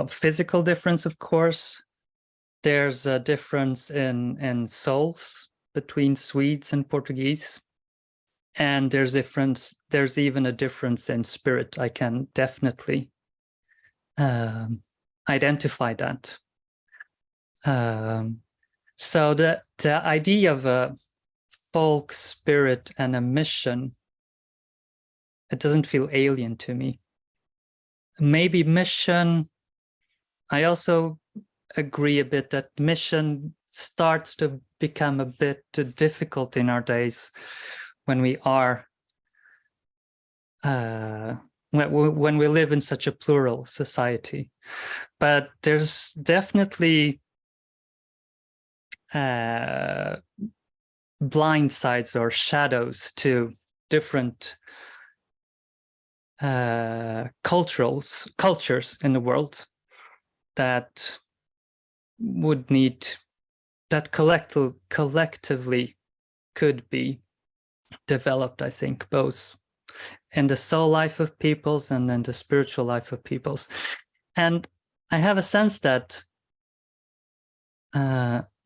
physical difference, of course. There's a difference in souls between Swedes and Portuguese. And there's even a difference in spirit. I can definitely identify that. So the idea of a folk spirit and a mission, it doesn't feel alien to me. Maybe mission, I also agree a bit that mission starts to become a bit difficult in our days when we are when we live in such a plural society. But there's definitely blind sides or shadows to different cultures in the world that would need, that collectively could be developed, I think, both in the soul life of peoples and then the spiritual life of peoples. And I have a sense that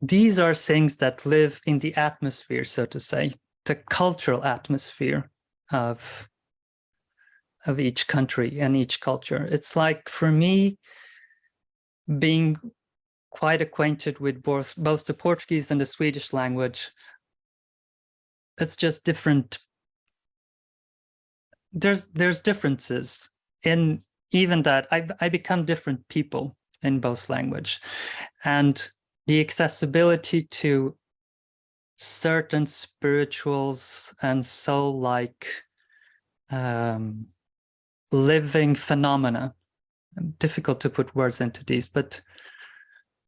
these are things that live in the atmosphere, so to say, the cultural atmosphere of each country and each culture. It's like, for me, being quite acquainted with both the Portuguese and the Swedish language, it's just different. There's differences in even that. I become different people in both language, and the accessibility to certain spirituals and soul-like living phenomena. Difficult to put words into these, but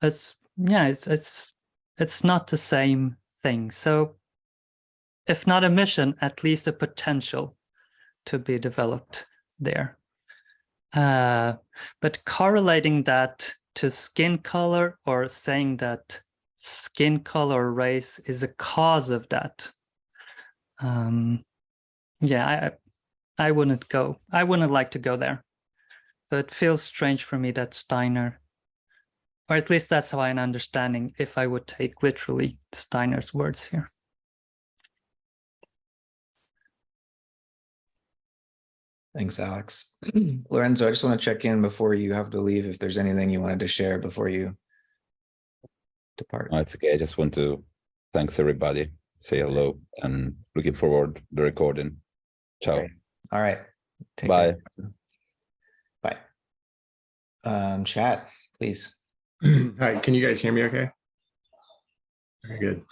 it's not the same thing. So, if not a mission, at least a potential to be developed there. But correlating that to skin color, or saying that skin color or race is a cause of that, I wouldn't like to go there. So it feels strange for me that Steiner, or at least that's how I'm understanding, if I would take literally Steiner's words here. Thanks, Alex. Lorenzo, I just want to check in before you have to leave, if there's anything you wanted to share before you depart. No, it's okay. I just want to thanks everybody, say hello, and looking forward to the recording. Ciao. Okay. All right. Take Bye. care. Bye. Chat, please. Hi, can you guys hear me okay? Very good.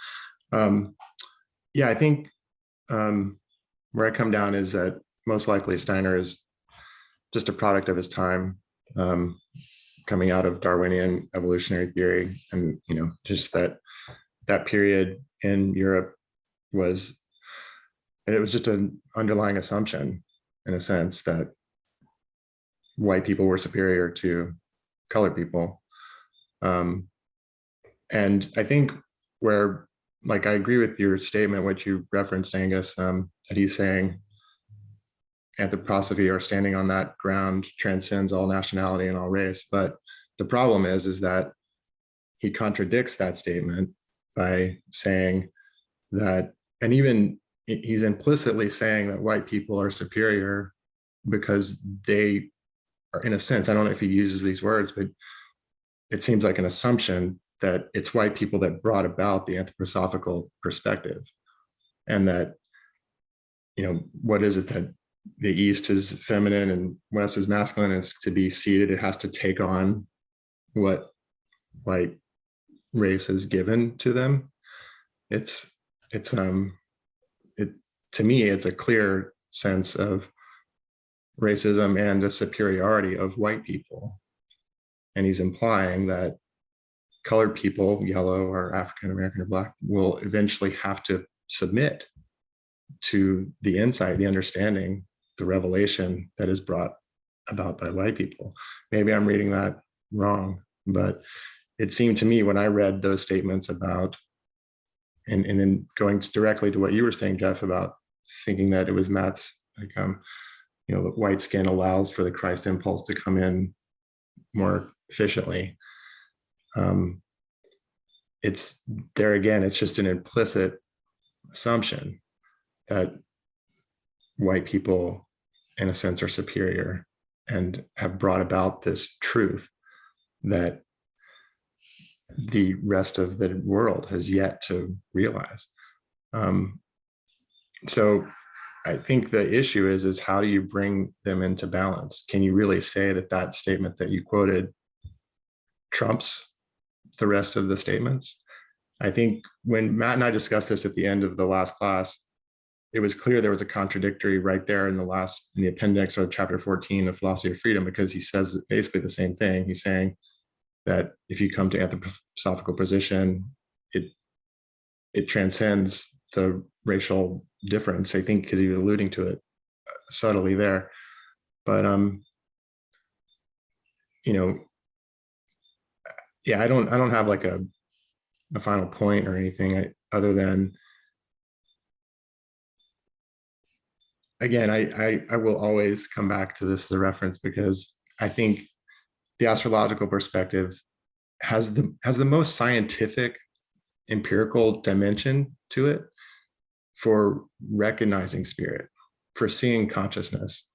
Yeah, I think where I come down is that most likely Steiner is just a product of his time, coming out of Darwinian evolutionary theory, and just that period in Europe was just an underlying assumption, in a sense, that white people were superior to colored people. And I think where, like, I agree with your statement, which you referenced, Angus, that he's saying anthroposophy, or standing on that ground, transcends all nationality and all race. But the problem is that he contradicts that statement by saying that, and even he's implicitly saying that white people are superior because they are, in a sense, I don't know if he uses these words, but it seems like an assumption that it's white people that brought about the anthroposophical perspective. And that, what is it that the East is feminine and West is masculine, and it's to be seated, it has to take on what white race has given to them. To me, it's a clear sense of racism and a superiority of white people. And he's implying that colored people, yellow or African American or Black, will eventually have to submit to the insight, the understanding, the revelation that is brought about by white people. Maybe I'm reading that wrong, but it seemed to me when I read those statements about, and then going directly to what you were saying, Jeff, about thinking that it was Matt's, like, the white skin allows for the Christ impulse to come in more efficiently. It's there again, it's just an implicit assumption that white people, in a sense, are superior and have brought about this truth that the rest of the world has yet to realize. So I think the issue is how do you bring them into balance? Can you really say that statement that you quoted trumps the rest of the statements? I think when Matt and I discussed this at the end of the last class, it was clear there was a contradictory right there in the appendix of chapter 14 of Philosophy of Freedom, because he says basically the same thing. He's saying that if you come to anthroposophical position, it transcends the racial difference, I think, because he was alluding to it subtly there. But yeah, I don't have like a final point or anything other than, again, I will always come back to this as a reference, because I think the astrological perspective has the most scientific, empirical dimension to it for recognizing spirit, for seeing consciousness,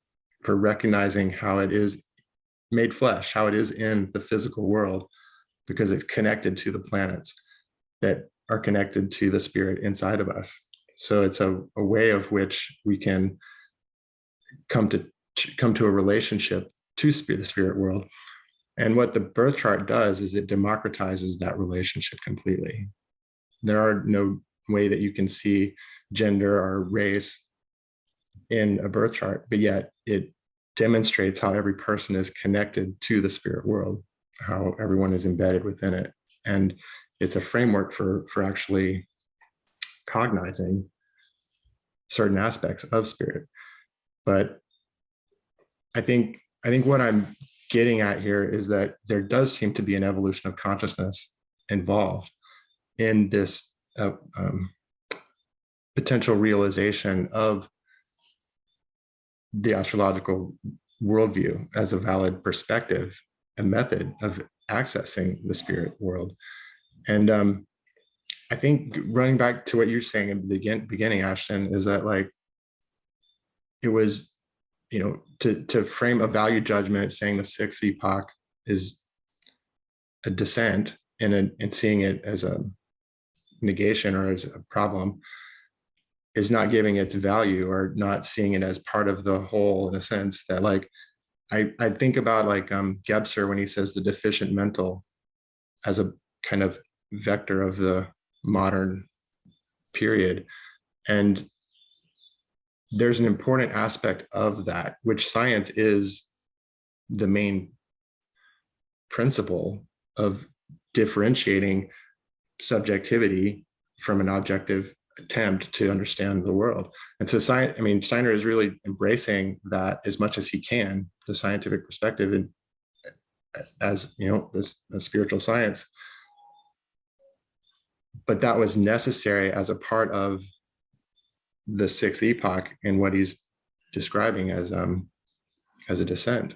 for recognizing how it is made flesh, how it is in the physical world, because it's connected to the planets that are connected to the spirit inside of us. So it's a way of which we can come to a relationship to the spirit world. And what the birth chart does is it democratizes that relationship completely. There are no way that you can see gender or race in a birth chart, but yet it demonstrates how every person is connected to the spirit world, how everyone is embedded within it. And it's a framework for actually cognizing certain aspects of spirit. But I think what I'm getting at here is that there does seem to be an evolution of consciousness involved in this potential realization of the astrological worldview as a valid perspective, a method of accessing the spirit world. And I think running back to what you're saying in the beginning, Ashton, is that like it was, to frame a value judgment saying the sixth epoch is a descent and seeing it as a negation or as a problem is not giving its value, or not seeing it as part of the whole, in a sense that like, I think about like Gebser when he says the deficient mental as a kind of vector of the modern period. And there's an important aspect of that, which science is the main principle of differentiating subjectivity from an objective attempt to understand the world. And so Steiner is really embracing that as much as he can, the scientific perspective, and as the spiritual science. But that was necessary as a part of the sixth epoch and what he's describing as a descent.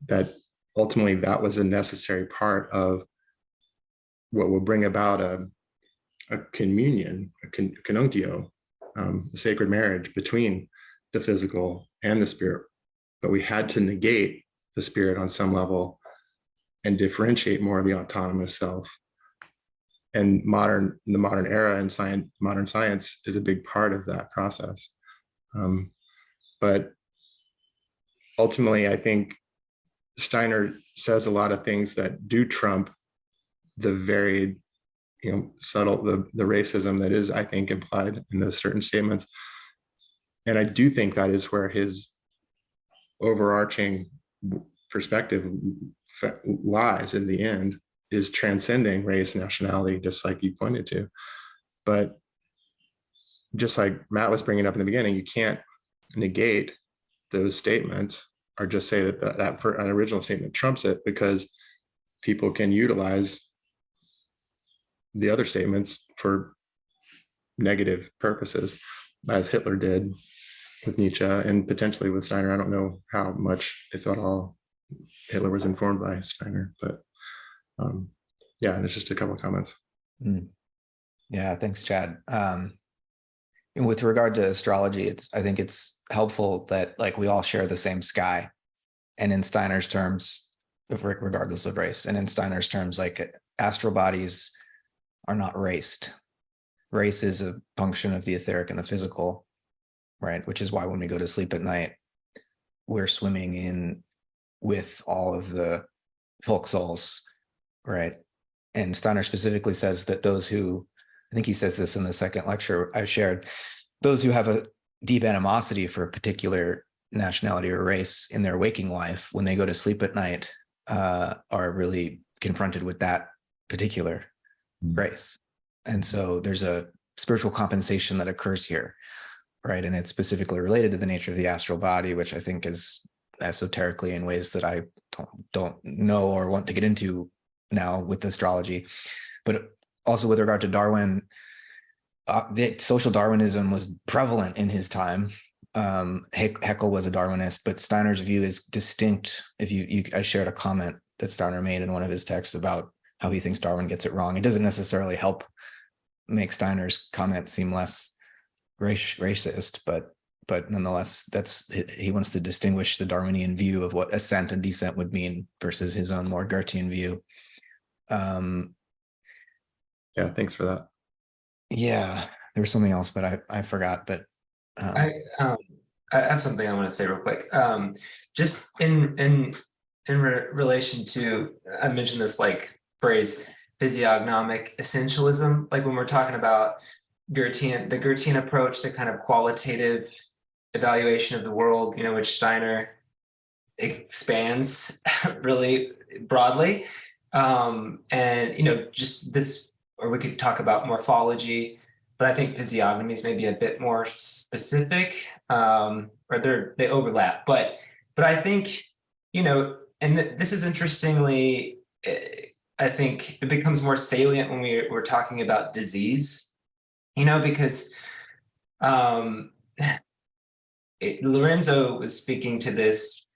That ultimately that was a necessary part of what will bring about a communion, a conjunctio, a sacred marriage between the physical and the spirit. But we had to negate the spirit on some level and differentiate more of the autonomous self. And the modern era and modern science is a big part of that process. But ultimately, I think Steiner says a lot of things that do trump the very subtle, the racism that is, I think, implied in those certain statements. And I do think that is where his overarching perspective lies in the end, is transcending race and nationality, just like you pointed to. But just like Matt was bringing up in the beginning, you can't negate those statements or just say that for an original statement trumps it, because people can utilize the other statements for negative purposes, as Hitler did with Nietzsche and potentially with Steiner. I don't know how much, if at all, Hitler was informed by Steiner, but yeah, there's just a couple of comments. Yeah, thanks, Chad. And with regard to astrology, I think it's helpful that like we all share the same sky, and in Steiner's terms, regardless of race, and in Steiner's terms, like astral bodies are not raced. Race is a function of the etheric and the physical, right? Which is why when we go to sleep at night, we're swimming in with all of the folk souls, right? And Steiner specifically says that those who, I think he says this in the second lecture I shared, those who have a deep animosity for a particular nationality or race in their waking life, when they go to sleep at night, are really confronted with that particular race. And so there's a spiritual compensation that occurs here, right? And it's specifically related to the nature of the astral body, which I think is esoterically in ways that I don't know or want to get into now with astrology. But also with regard to Darwin, social Darwinism was prevalent in his time. Haeckel was a Darwinist, but Steiner's view is distinct. I shared a comment that Steiner made in one of his texts about how he thinks Darwin gets it wrong. It doesn't necessarily help make Steiner's comment seem less racist, but nonetheless, he wants to distinguish the Darwinian view of what ascent and descent would mean versus his own more Goethean view. Yeah, thanks for that. Yeah, there was something else, but I forgot. But I have something I want to say real quick. Just in relation to, I mentioned this like phrase physiognomic essentialism, like when we're talking about the Goethean approach, the kind of qualitative evaluation of the world, which Steiner expands really broadly. And just this, or we could talk about morphology, but I think physiognomy is maybe a bit more specific, or they overlap. But I think, and this is interestingly, I think it becomes more salient when we're talking about disease, because Lorenzo was speaking to this.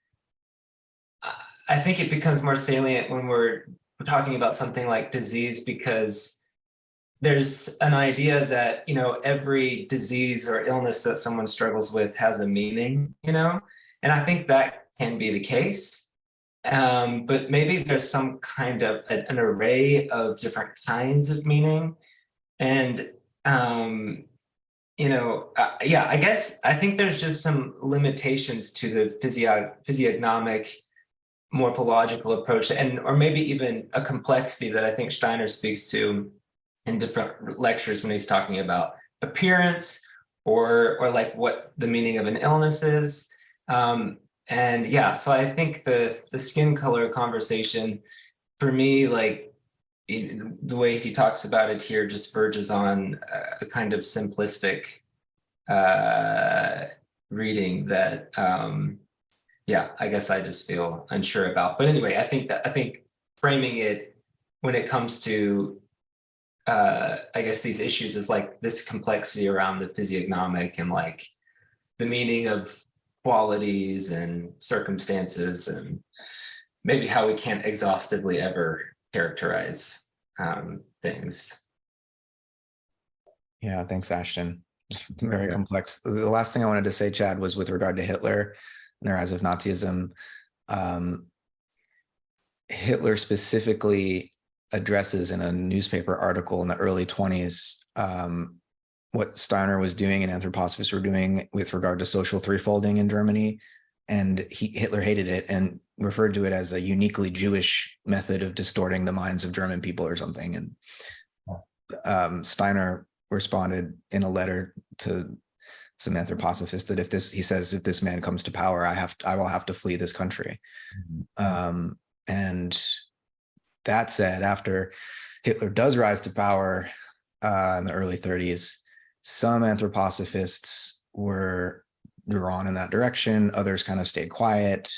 I think it becomes more salient when we're talking about something like disease, because there's an idea that, every disease or illness that someone struggles with has a meaning, and I think that can be the case. But maybe there's some kind of an array of different kinds of meaning. And, I guess I think there's just some limitations to the physiognomic morphological approach, or maybe even a complexity that I think Steiner speaks to in different lectures when he's talking about appearance or like what the meaning of an illness is. So I think the skin color conversation for me, like the way he talks about it here, just verges on a kind of simplistic reading that I guess I just feel unsure about. But anyway, I think framing it when it comes to I guess these issues is like this complexity around the physiognomic and like the meaning of qualities and circumstances, and maybe how we can't exhaustively ever characterize things. Yeah, thanks, Ashton. Very complex. The last thing I wanted to say, Chad, was with regard to Hitler and the rise of Nazism. Hitler specifically addresses in a newspaper article in the early 1920s what Steiner was doing and anthroposophists were doing with regard to social threefolding in Germany. And Hitler hated it and referred to it as a uniquely Jewish method of distorting the minds of German people or something. And Steiner responded in a letter to some anthroposophists that if this man comes to power, I will have to flee this country. And that said, after Hitler does rise to power in the early 1930s, some anthroposophists were drawn in that direction. Others kind of stayed quiet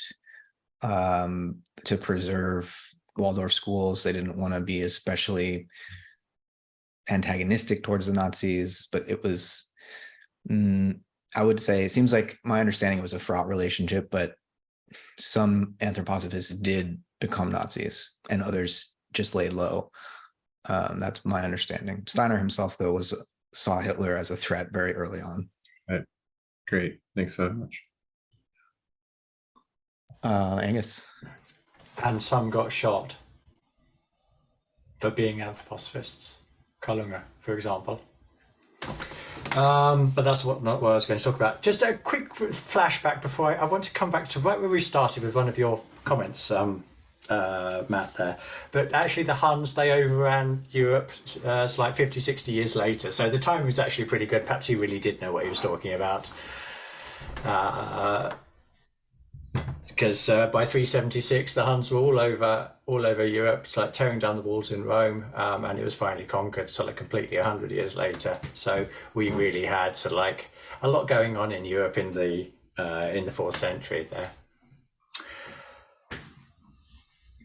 to preserve Waldorf schools. They didn't want to be especially antagonistic towards the Nazis, but it was, I would say, it seems like my understanding was a fraught relationship, but some anthroposophists did become Nazis and others just laid low. That's my understanding. Steiner himself, though, saw Hitler as a threat very early on. Right. Great. Thanks so much. Angus. And some got shot for being anthroposophists. Kalunga, for example. But that's not what I was going to talk about. Just a quick flashback before I want to come back to right where we started with one of your comments, Matt, there. But actually the Huns, they overran Europe. It's like 50, 60 years later. So the timing was actually pretty good. Perhaps he really did know what he was talking about. Because by 376, the Huns were all over Europe, it's like tearing down the walls in Rome, and it was finally conquered sort of completely 100 years later. So we really had sort of like a lot going on in Europe in the 4th century there.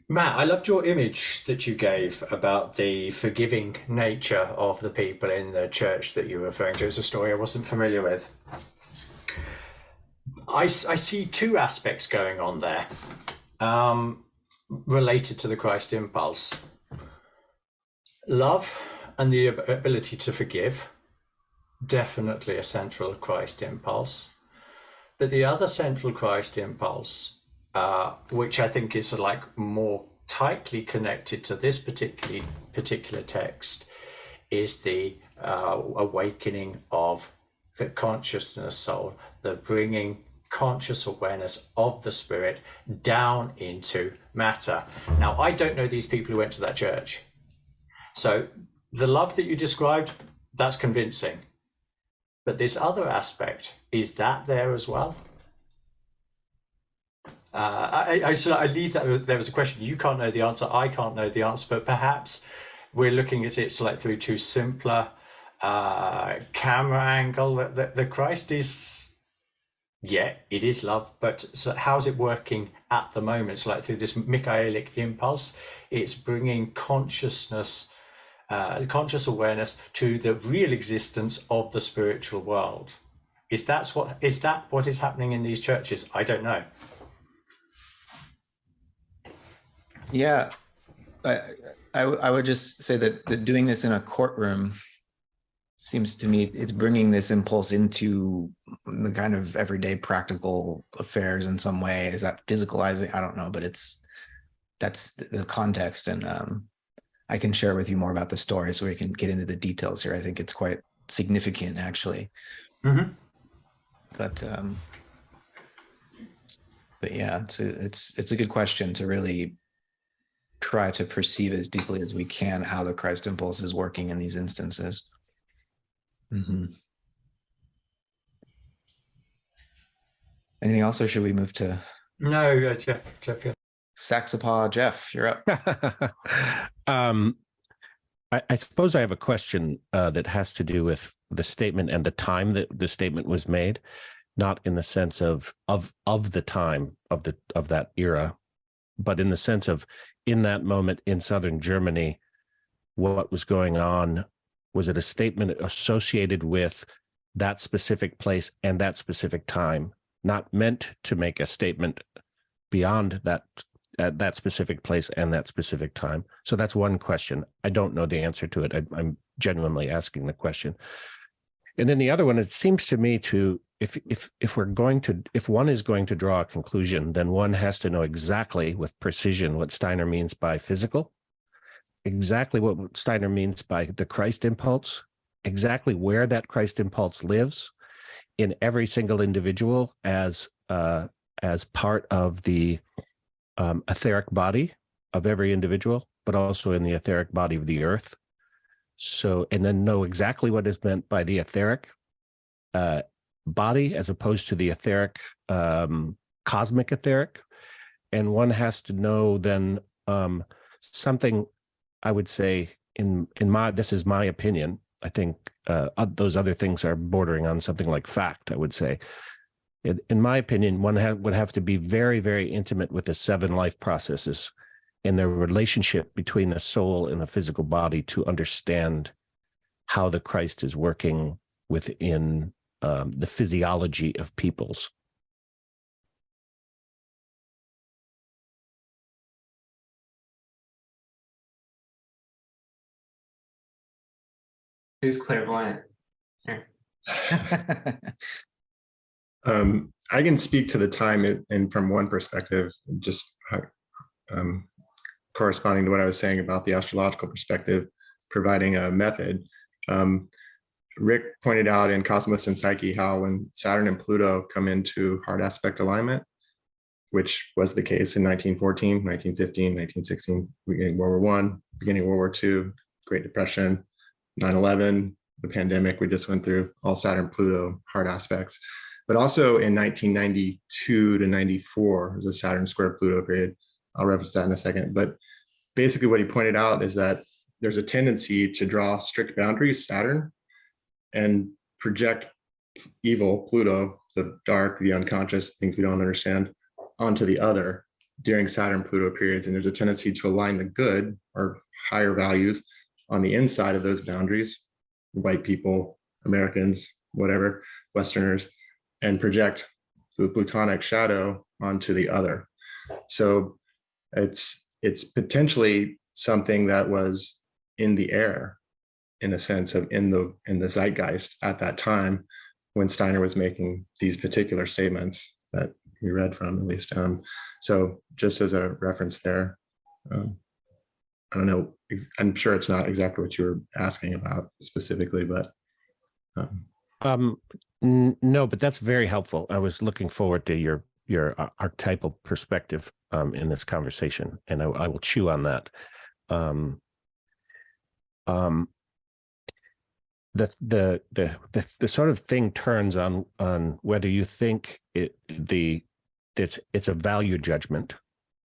Matt, I loved your image that you gave about the forgiving nature of the people in the church that you were referring to. It's a story I wasn't familiar with. I see two aspects going on there related to the Christ impulse. Love and the ability to forgive, definitely a central Christ impulse. But the other central Christ impulse, which I think is like more tightly connected to this particular text, is the awakening of the consciousness soul, the bringing conscious awareness of the spirit down into matter. Now, I don't know these people who went to that church. So the love that you described, that's convincing. But this other aspect, is that there as well? I leave that there was a question. You can't know the answer. I can't know the answer. But perhaps we're looking at it like through too simpler camera angle. The Christ is, yeah, it is love. But so how's it working at the moment? It's like through this Michaelic impulse. It's bringing consciousness, conscious awareness to the real existence of the spiritual world. Is that what is happening in these churches? I don't know. Yeah, I would just say that doing this in a courtroom seems to me it's bringing this impulse into the kind of everyday practical affairs in some way. Is that physicalizing? I don't know, but that's the context, and I can share with you more about the story so we can get into the details here. I think it's quite significant, actually. Mm-hmm. But yeah, it's a good question to really try to perceive as deeply as we can how the Christ impulse is working in these instances. Mm-hmm. Anything else, or should we move to? No, Jeff. Yeah. Saxopaw Jeff, you're up. I suppose I have a question that has to do with the statement and the time that the statement was made, not in the sense of the time of that era, but in the sense of in that moment in southern Germany, what was going on. Was it a statement associated with that specific place and that specific time, not meant to make a statement beyond that specific place and that specific time? So that's one question. I don't know the answer to it. I'm genuinely asking the question. And then the other one, it seems to me to, if one is going to draw a conclusion, then one has to know exactly with precision what Steiner means by physical, exactly what Steiner means by the Christ impulse, exactly where that Christ impulse lives in every single individual as part of the etheric body of every individual, but also in the etheric body of the earth. So, and then know exactly what is meant by the etheric body as opposed to the etheric, cosmic etheric. And one has to know then something, I would say, this is my opinion. I think those other things are bordering on something like fact, I would say. In my opinion, one would have to be very, very intimate with the 7 life processes and their relationship between the soul and the physical body to understand how the Christ is working within the physiology of peoples. Who's clairvoyant? Here. I can speak to the time and from one perspective, just corresponding to what I was saying about the astrological perspective, providing a method. Rick pointed out in Cosmos and Psyche how when Saturn and Pluto come into hard aspect alignment, which was the case in 1914, 1915, 1916, beginning World War I, beginning World War II, Great Depression, 9/11, the pandemic we just went through, all Saturn, Pluto, hard aspects. But also in 1992 to 94 was a Saturn square Pluto period. I'll reference that in a second. But basically what he pointed out is that there's a tendency to draw strict boundaries, Saturn, and project evil, Pluto, the dark, the unconscious, things we don't understand, onto the other. during Saturn-Pluto periods, and there's a tendency to align the good or higher values on the inside of those boundaries, white people, Americans, whatever, Westerners, and project the Plutonic shadow onto the other. So it's potentially something that was in the air, in a sense of in the zeitgeist at that time when Steiner was making these particular statements that we read from, at least. So just as a reference there, I don't know, I'm sure it's not exactly what you were asking about specifically, but. No, but that's very helpful. I was looking forward to your archetypal perspective in this conversation, and I will chew on that. The sort of thing turns on whether you think it's a value judgment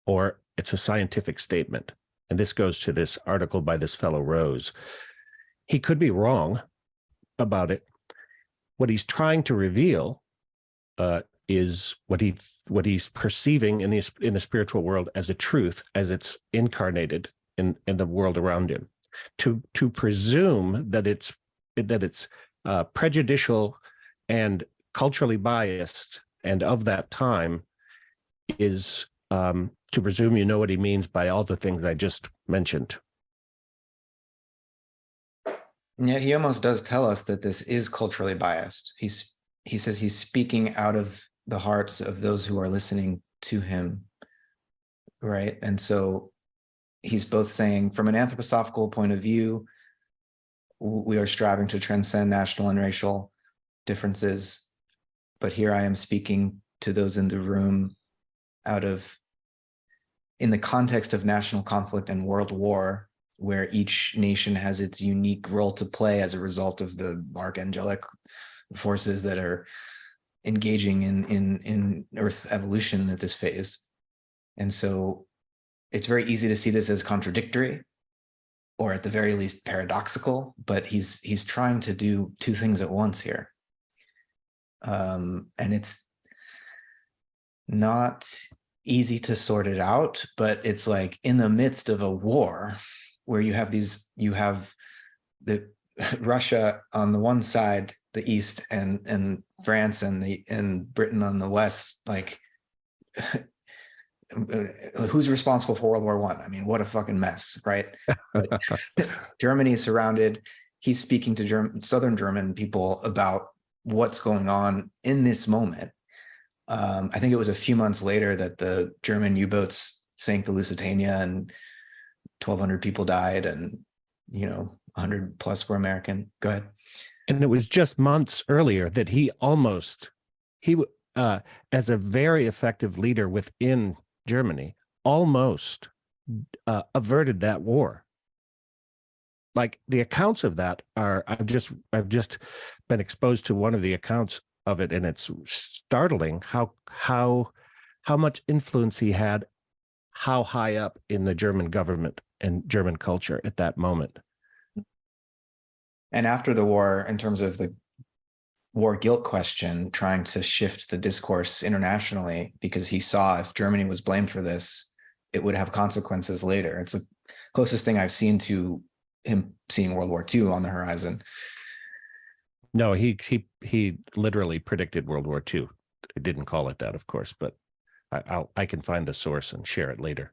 or it's a scientific statement. And this goes to this article by this fellow Rose. He could be wrong about it. What he's trying to reveal is what he's perceiving in the spiritual world as a truth, as it's incarnated in the world around him. To presume that it's prejudicial and culturally biased and of that time is to presume you know what he means by all the things I just mentioned. Yeah, he almost does tell us that this is culturally biased. He says he's speaking out of the hearts of those who are listening to him, right? And so he's both saying, from an anthroposophical point of view, we are striving to transcend national and racial differences, but here I am speaking to those in the room in the context of national conflict and world war, where each nation has its unique role to play as a result of the archangelic forces that are engaging in Earth evolution at this phase. And so it's very easy to see this as contradictory, or at the very least paradoxical, but he's trying to do two things at once here. And it's not easy to sort it out, but it's like in the midst of a war where you have the Russia on the one side, the East, and France and Britain on the West, like who's responsible for World War I? I mean, what a fucking mess, right? Germany is surrounded. He's speaking to Southern German people about what's going on in this moment. I think it was a few months later that the German U-boats sank the Lusitania and 1,200 people died, and 100 plus were American. Go ahead. And it was just months earlier that he as a very effective leader within Germany, almost averted that war. Like, the accounts of that are, I've just been exposed to one of the accounts of it, and it's startling how much influence he had, how high up in the German government and German culture at that moment. And after the war, in terms of the war guilt question, trying to shift the discourse internationally, because he saw if Germany was blamed for this, it would have consequences later. It's the closest thing I've seen to him seeing World War II on the horizon. No, he literally predicted World War II. He didn't call it that, of course, but I can find the source and share it later.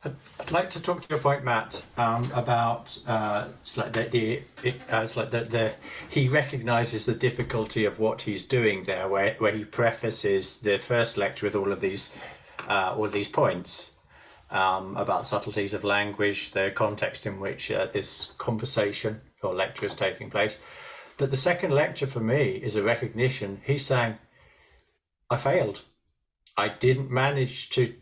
I'd like to talk to your point, Matt, about he recognizes the difficulty of what he's doing there, where he prefaces the first lecture with all of these points about subtleties of language, the context in which this conversation or lecture is taking place. But the second lecture for me is a recognition. He's saying, I failed. I didn't manage to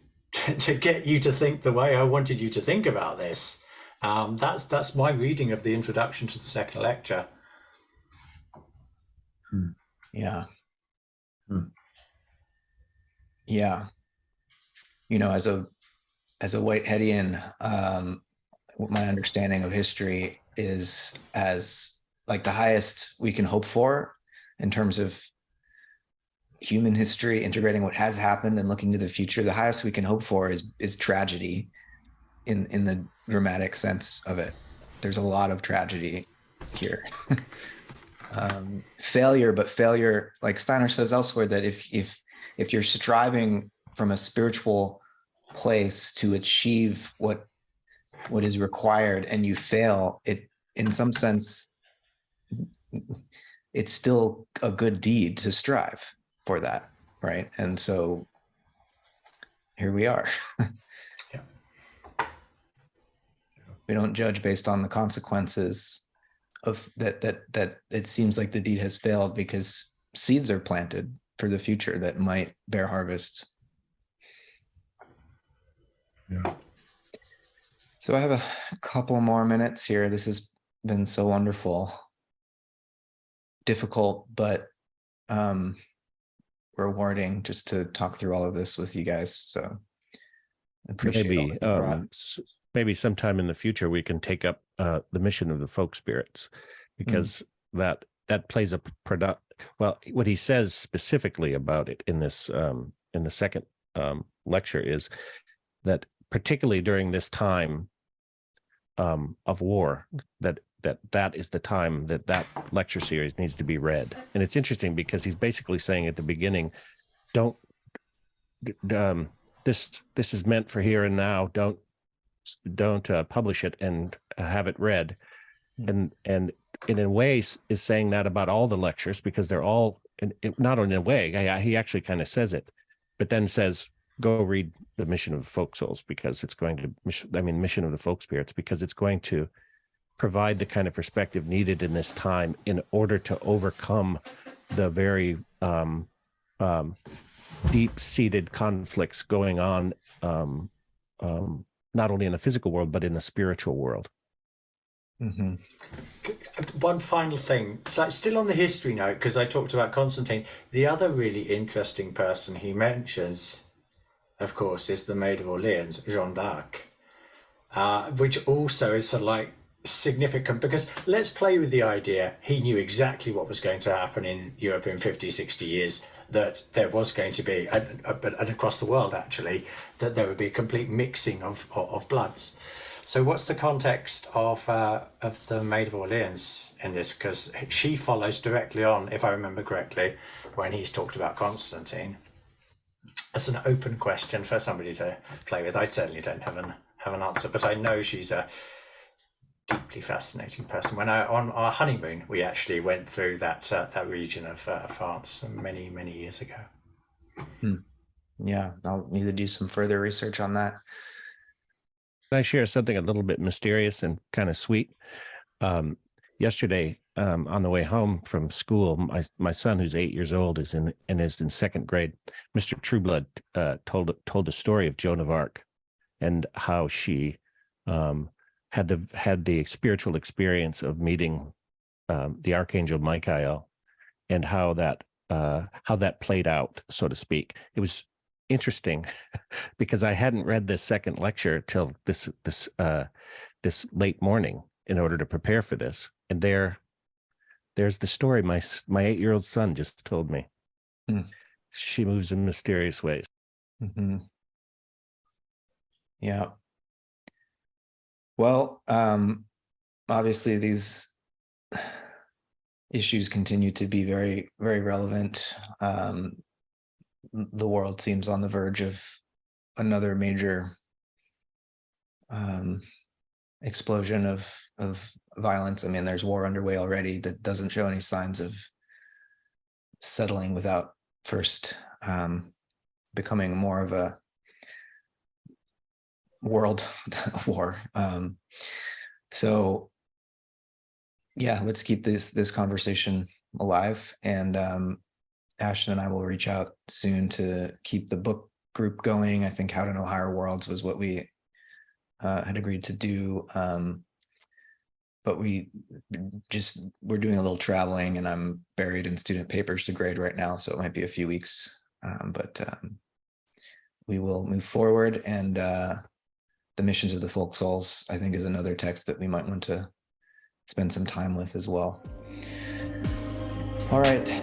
get you to think the way I wanted you to think about this. That's my reading of the introduction to the second lecture. Yeah. Yeah. As a white Hedian, my understanding of history is as like the highest we can hope for in terms of human history, integrating what has happened and looking to the future, the highest we can hope for is tragedy in the dramatic sense of it. There's a lot of tragedy here. Failure, but failure, like Steiner says elsewhere, that if you're striving from a spiritual place to achieve what is required and you fail, it in some sense it's still a good deed to strive for that, right? And so here we are. Yeah. We don't judge based on the consequences of that it seems like the deed has failed, because seeds are planted for the future that might bear harvest. Yeah. So I have a couple more minutes here. This has been so wonderful. Difficult, but rewarding just to talk through all of this with you guys. So I appreciate Maybe all that you brought. maybe sometime in the future we can take up the mission of the folk spirits, because that plays a product. Well, what he says specifically about it in this in the second lecture is that particularly during this time of war, that is the time that lecture series needs to be read. And it's interesting because he's basically saying at the beginning, don't this is meant for here and now. Don't publish it and have it read. And in a way is saying that about all the lectures, because they're all, not in a way, he actually kind of says it, but then says, go read the Mission of the Folk Souls, because it's going to, Mission of the Folk Spirits, because it's going to provide the kind of perspective needed in this time in order to overcome the very deep-seated conflicts going on, not only in the physical world, but in the spiritual world. Mm-hmm. One final thing, so still on the history note, because I talked about Constantine, the other really interesting person he mentions, of course, is the Maid of Orleans, Jeanne d'Arc, which also is sort of like significant, because let's play with the idea he knew exactly what was going to happen in Europe in 50, 60 years, that there was going to be, and across the world actually, that there would be a complete mixing of bloods. So what's the context of the Maid of Orleans in this? Because she follows directly on, if I remember correctly, when he's talked about Constantine. That's an open question for somebody to play with. I certainly don't have an answer, but I know she's a deeply fascinating person. When on our honeymoon, we actually went through that region of France many years ago. Yeah, I'll need to do some further research on that. Can I share something a little bit mysterious and kind of sweet? Yesterday, on the way home from school, my son, who's 8 years old, is in second grade. Mr. Trueblood told the story of Joan of Arc and how she had the spiritual experience of meeting the archangel Michael, and how that played out, so to speak. It was interesting because I hadn't read this second lecture till this late morning in order to prepare for this, and there's the story my 8-year-old son just told me. She moves in mysterious ways. Mm-hmm. Yeah. Well, obviously these issues continue to be very, very relevant. The world seems on the verge of another major explosion of violence. I mean, there's war underway already that doesn't show any signs of settling without first becoming more of a world war. So yeah, let's keep this conversation alive, and Ashton and I will reach out soon to keep the book group going. I think How to Know Higher Worlds was what we had agreed to do, but we're doing a little traveling, and I'm buried in student papers to grade right now, so it might be a few weeks, but we will move forward. And the Missions of the Folk Souls, I think, is another text that we might want to spend some time with as well. All right.